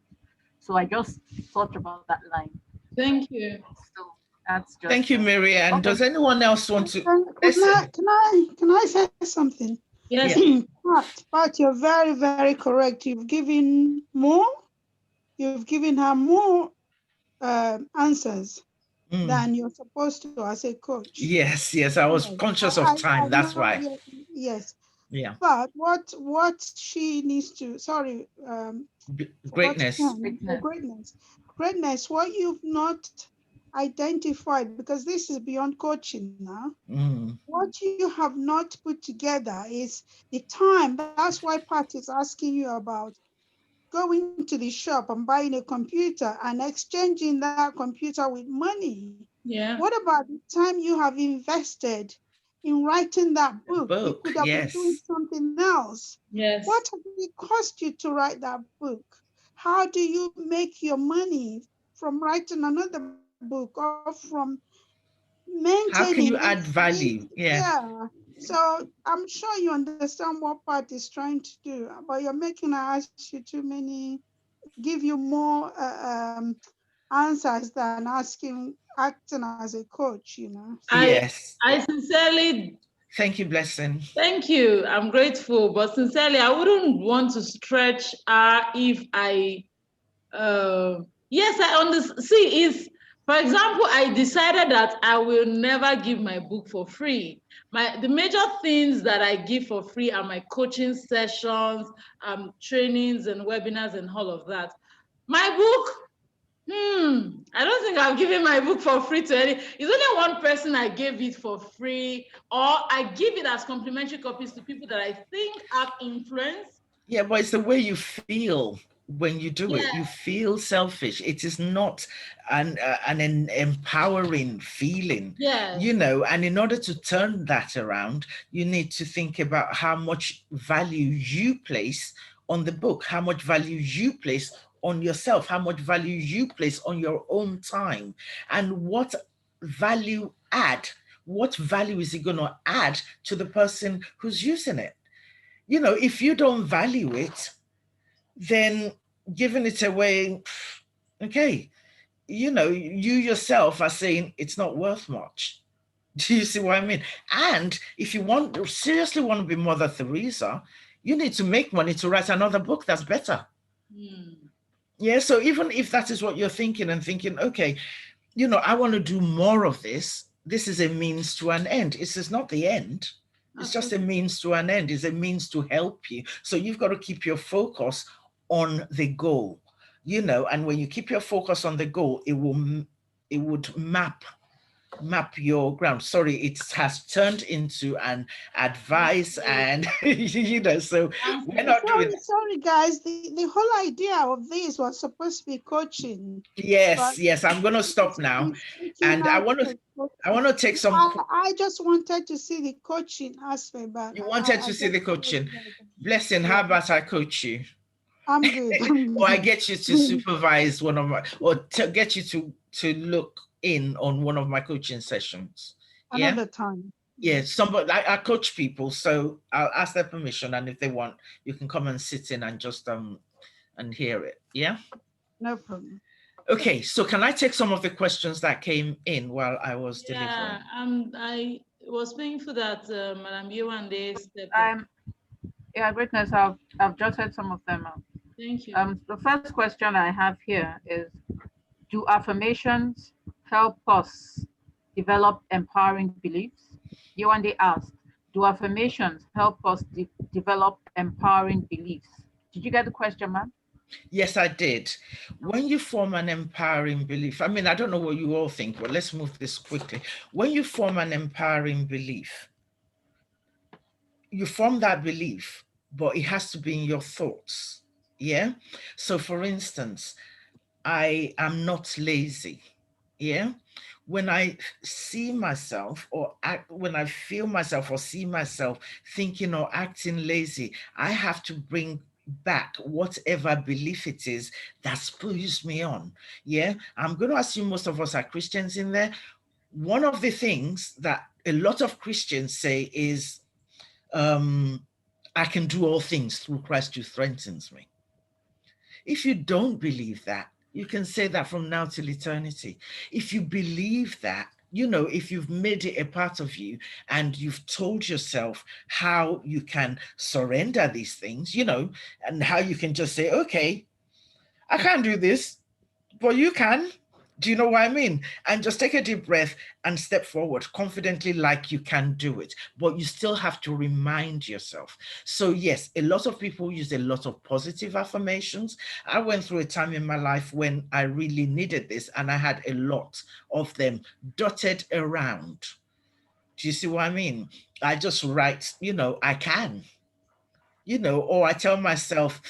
So I just thought about that line. Thank you. So that's just. Thank you, Mary. And Okay. does anyone else want to? Can I say something? Yes. Yeah. But you're very, very correct. You've given her more answers than you're supposed to as a coach. Yes, I was conscious of time. That's why. Yes. Yeah. But what she needs to, Greatness. Greatness, what you've not identified, because this is beyond coaching now, what you have not put together is the time. That's why Pat is asking you about going to the shop and buying a computer and exchanging that computer with money. Yeah. What about the time you have invested in writing that book? You could have been doing something else. Yes. What has it cost you to write that book? How do you make your money from writing another book, or from maintaining? How can you add value? Yeah. So I'm sure you understand what Pat is trying to do, but you're making her ask you give you more answers than acting as a coach, Yes. I sincerely. Thank you, Blessing. Thank you. I'm grateful, but sincerely, I wouldn't want to stretch her if I. Yes, I understand. See, for example, I decided that I will never give my book for free. The major things that I give for free are my coaching sessions, trainings and webinars and all of that. My book, I don't think I've given my book for free to any. It's only one person I gave it for free, or I give it as complimentary copies to people that I think have influence. Yeah, but it's the way you feel when you do it. You feel selfish. It is not an empowering feeling. And in order to turn that around, you need to think about how much value you place on the book, how much value you place on yourself, how much value you place on your own time, and what value is it going to add to the person who's using it. If you don't value it, then giving it away, okay, you yourself are saying it's not worth much. Do you see what I mean? And if you seriously want to be Mother Teresa, you need to make money to write another book that's better. Yeah, so even if that is what you're thinking, okay, I want to do more of this. This is a means to an end. This is not the end. It's just a means to an end. It's a means to help you. So you've got to keep your focus on the goal, and when you keep your focus on the goal, it would map your ground. Sorry, it has turned into an advice, and so we're not doing. Sorry, guys. The whole idea of this was supposed to be coaching. Yes. I'm going to stop now, and I want to take some. I just wanted to see the coaching aspect, but you wanted to see the coaching. Blessing, how about I coach you? I'm good. Or I get you to supervise one of my, or to get you to look in on one of my coaching sessions. Another time. Yeah, somebody I coach people, so I'll ask their permission, and if they want, you can come and sit in and just and hear it. Yeah. No problem. Okay, so can I take some of the questions that came in while I was delivering? I was painful that Madam Yewande stepped Yeah, Greatness, I've jotted some of them out. Thank you. The first question I have here is, do affirmations help us develop empowering beliefs? Yewande asked, do affirmations help us develop empowering beliefs? Did you get the question, ma'am? Yes, I did. When you form an empowering belief, I mean, I don't know what you all think, but let's move this quickly. When you form an empowering belief, you form that belief, but it has to be in your thoughts. Yeah. So for instance, I am not lazy. Yeah. When I see myself or act, when I feel myself or see myself thinking or acting lazy, I have to bring back whatever belief it is that spurs me on. Yeah. I'm going to assume most of us are Christians in there. One of the things that a lot of Christians say is, I can do all things through Christ who strengthens me. If you don't believe that, you can say that from now till eternity. If you believe that, you know, if you've made it a part of you and you've told yourself how you can surrender these things, you know, and how you can just say, okay, I can't do this, but you can. Do you know what I mean? And just take a deep breath and step forward confidently, like you can do it. But you still have to remind yourself. So yes, a lot of people use a lot of positive affirmations. I went through a time in my life when I really needed this, and I had a lot of them dotted around. Do you see what I mean? I just write, you know, I can, you know, or I tell myself,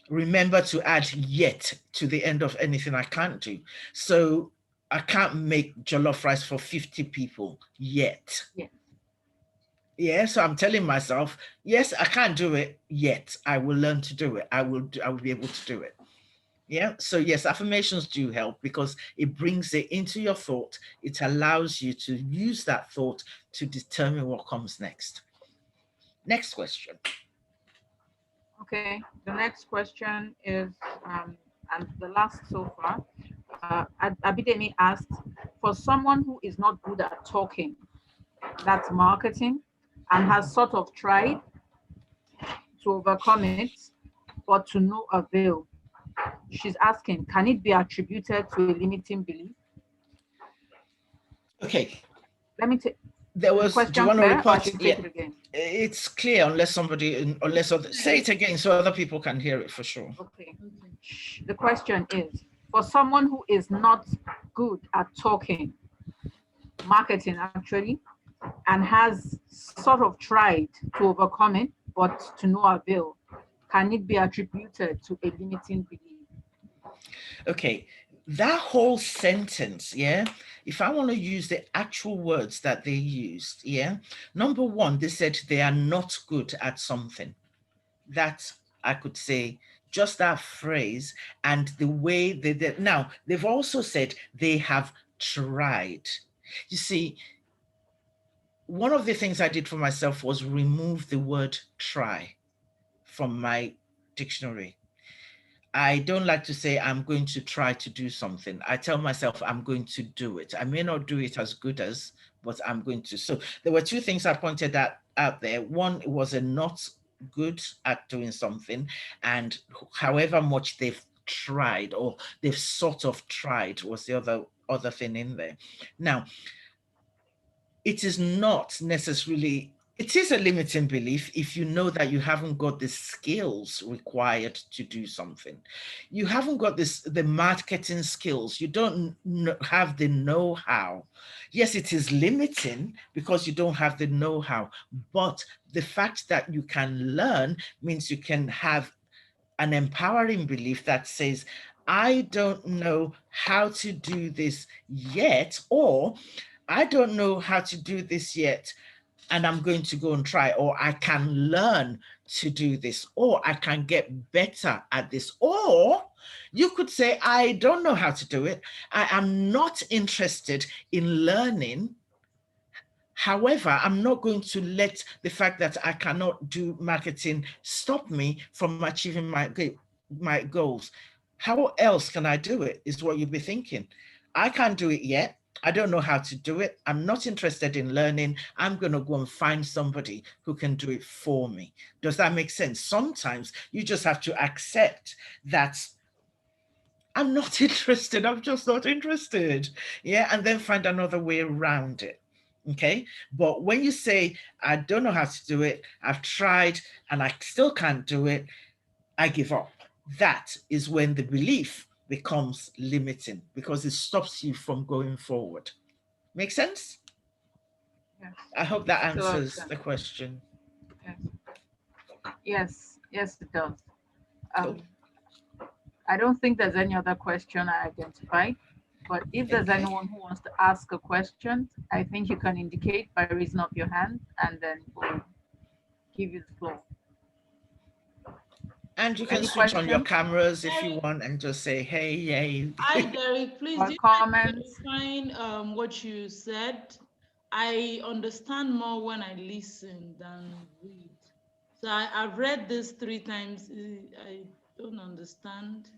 remember to add yet to the end of anything I can't do. So I can't make jollof rice for 50 people yet. Yes. Yeah, so I'm telling myself, yes, I can't do it yet. I will learn to do it. I will be able to do it. Yeah, so yes, affirmations do help because it brings it into your thought. It allows you to use that thought to determine what comes next. Next question. Okay, the next question is, and the last so far, Abidemi asked, for someone who is not good at talking, that's marketing, and has sort of tried to overcome it, but to no avail. She's asking, can it be attributed to a limiting belief? Okay, Let me take there the was, do you question want to clear, or I report? should Yeah, take it again? it's clear unless somebody, unless other, say it again so other people can hear it for sure. Okay. The question is, for someone who is not good at talking, marketing actually, and has sort of tried to overcome it, but to no avail, can it be attributed to a limiting belief? Okay, that whole sentence, yeah, if I want to use the actual words that they used, yeah, number one, they said they are not good at something. That I could say, just that phrase and the way they did. Now, they've also said they have tried. You see, one of the things I did for myself was remove the word try from my dictionary. I don't like to say I'm going to try to do something. I tell myself I'm going to do it. I may not do it as good as, but I'm going to. So there were two things I pointed out there. One was a not good at doing something, and however much they've tried or they've sort of tried was the other thing in there. Now, it is not necessarily, it is a limiting belief if you know that you haven't got the skills required to do something. You haven't got the marketing skills. You don't have the know-how. Yes, it is limiting because you don't have the know-how, but the fact that you can learn means you can have an empowering belief that says, I don't know how to do this yet, or I don't know how to do this yet, and I'm going to go and try, or I can learn to do this, or I can get better at this. Or you could say, I don't know how to do it. I am not interested in learning. However, I'm not going to let the fact that I cannot do marketing stop me from achieving my goals. How else can I do it, is what you'll be thinking. I can't do it yet. I don't know how to do it. I'm not interested in learning. I'm going to go and find somebody who can do it for me. Does that make sense? Sometimes you just have to accept that I'm not interested. I'm just not interested. Yeah. And then find another way around it. Okay. But when you say, I don't know how to do it, I've tried and I still can't do it, I give up. That is when the belief becomes limiting because it stops you from going forward. Make sense? Yes. I hope that Makes a lot of answers sense. the question. Yes. Yes, it does. Cool. Um, I don't think there's any other question I identified, but if there's Okay. anyone who wants to ask a question, I think you can indicate by raising up your hand and then we'll give you the floor. And you can Any switch on your questions cameras if you want and just say, hey, yay. Hi, Derek. Please, or do you mind comments? clarifying what you said? I understand more when I listen than read. So I've read this 3 times. I don't understand.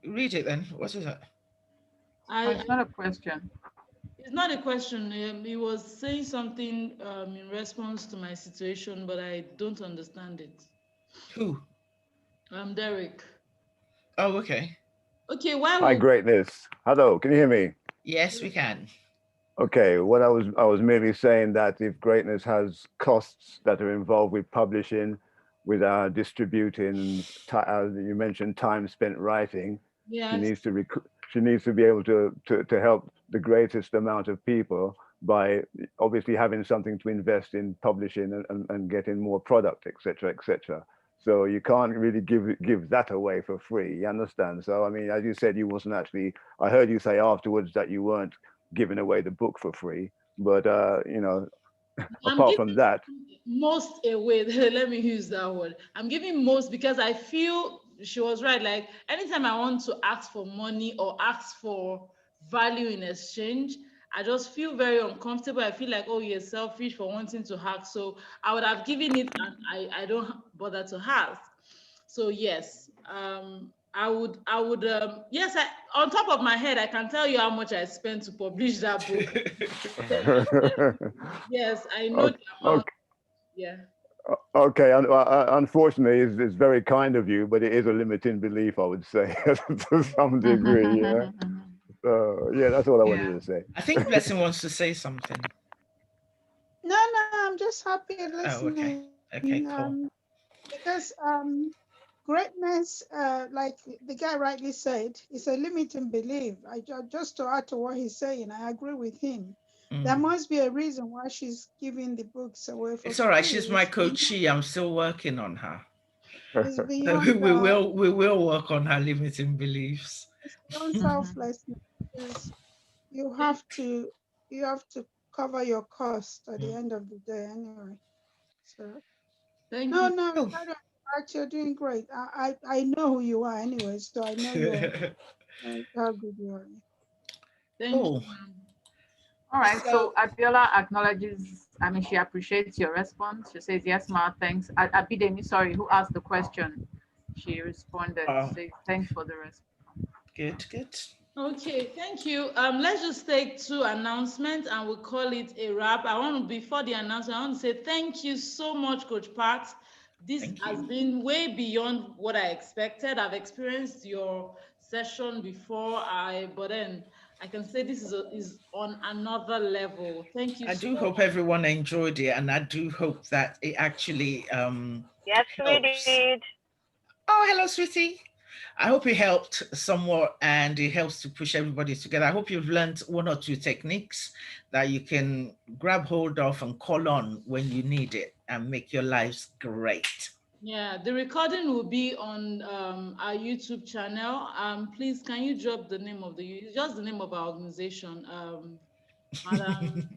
Read it then. What is it? Oh, I it's not a question. It's not a question. He was saying something in response to my situation, but I don't understand it. Who? Derek. Oh, okay. Okay, why Hi, will greatness. Hello, can you hear me? Yes, we can. Okay, what I was merely saying that if greatness has costs that are involved with publishing, with distributing, you mentioned time spent writing, she yes. needs to she needs to be able to help the greatest amount of people by obviously having something to invest in publishing and getting more product, etc., etc. So you can't really give that away for free. You understand? So I mean, as you said, you wasn't actually. I heard you say afterwards that you weren't giving away the book for free, but I'm apart from giving that, most away. Let me use that word. I'm giving most because I feel she was right. Like anytime I want to ask for money or ask for value in exchange, I just feel very uncomfortable. I feel like, oh, you're selfish for wanting to ask. So I would have given it and I don't bother to ask. So yes, I would yes, on top of my head, I can tell you how much I spent to publish that book. Yes, I know the amount. okay, Yeah. okay. Unfortunately, it's very kind of you, but it is a limiting belief, I would say, to some degree. Yeah. Yeah, that's all I Yeah. wanted to say. I think Blessing wants to say something. No, I'm just happy Oh, okay. listening. Okay, cool. Because greatness, like the guy rightly said, is a limiting belief. Just to add to what he's saying, I agree with him. There Mm. must be a reason why she's giving the books away for It's all right. She's free. my coachee. I'm still working on her. It's So beyond we will work on her limiting beliefs. it's beyond selflessness. Because you have to you have to cover your cost at the end of the day anyway. So Thank no, you. no, Cool. carry on. You're doing great. I know who you are anyway, so I know how good you are. Thank you, Cool. ma'am. All right. So So Abiola acknowledges, I mean, she appreciates your response. She says, yes, ma, thanks. Abidemi, sorry, who asked the question? She responded, says, thanks for the response. good, good. Okay, thank you. Let's just take 2 announcements and we'll call it a wrap. Before the announcement, I want to say thank you so much, Coach Pat. This Thank has you. been way beyond what I expected. I've experienced your session before, but then I can say this is on another level. Thank you I so do hope much. everyone enjoyed it, and I do hope that it actually Yes, we helps. did. Oh, hello, sweetie. I hope it helped somewhat and it helps to push everybody together. I hope you've learned 1 or 2 techniques that you can grab hold of and call on when you need it and make your lives great. Yeah, the recording will be on our YouTube channel. Please, can you drop the name of just the name of our organization, Madam?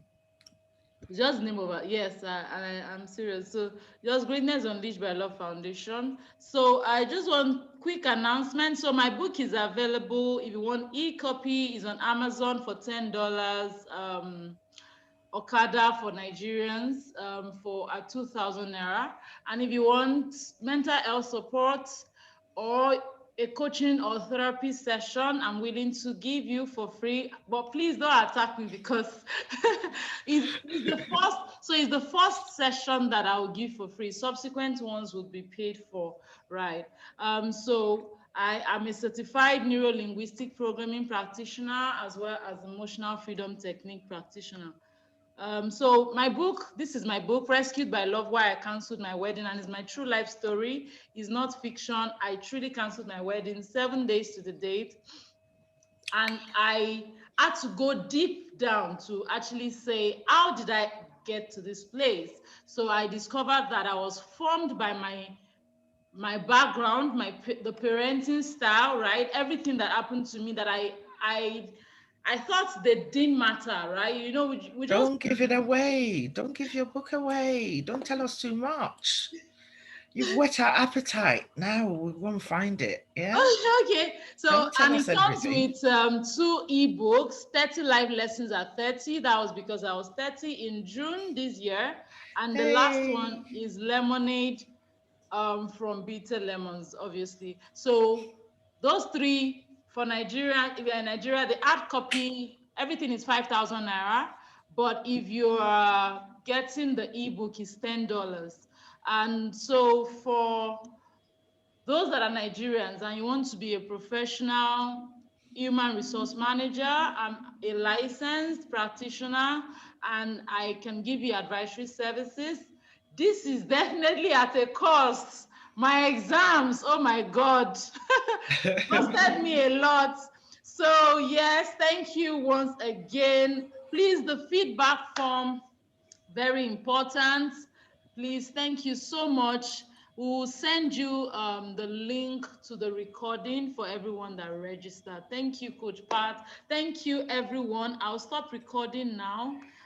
Just the name of it. Yes, I'm serious. So just Greatness Unleashed by Love Foundation. So I just want quick announcement. So my book is available. If you want e-copy, is on Amazon for $10. Okada for Nigerians for 2,000 naira. And if you want mental health support or a coaching or therapy session, I'm willing to give you for free. But please don't attack me because it's the first. So it's the first session that I will give for free. Subsequent ones will be paid for, right? So I am a certified neuro-linguistic programming practitioner as well as emotional freedom technique practitioner. So my book, this is my book, Rescued by Love, Why I Cancelled My Wedding, and it's my true life story. It's not fiction. I truly canceled my wedding 7 days to the date. And I had to go deep down to actually say, how did I get to this place? So I discovered that I was formed by my background, the parenting style, right? Everything that happened to me that I thought they didn't matter, right? You know, we just Don't give it away. Don't give your book away. Don't tell us too much. You've whet our appetite. Now we won't find it. Yeah. okay. So Don't tell and us it comes everything. with 2 ebooks, 30 live lessons at 30. That was because I was 30 in June this year, and the last one Hey. is Lemonade from Bitter Lemons, obviously. So those 3 for Nigeria, if you're in Nigeria, the hard copy, everything is 5,000 naira. But if you are getting the ebook, is $10. And so for those that are Nigerians and you want to be a professional human resource manager, I'm a licensed practitioner and I can give you advisory services. This is definitely at a cost. My exams, oh my God, costed me a lot. So yes, thank you once again. Please, the feedback form, very important. Please, thank you so much. We will send you the link to the recording for everyone that registered. Thank you, Coach Pat. Thank you, everyone. I'll stop recording now.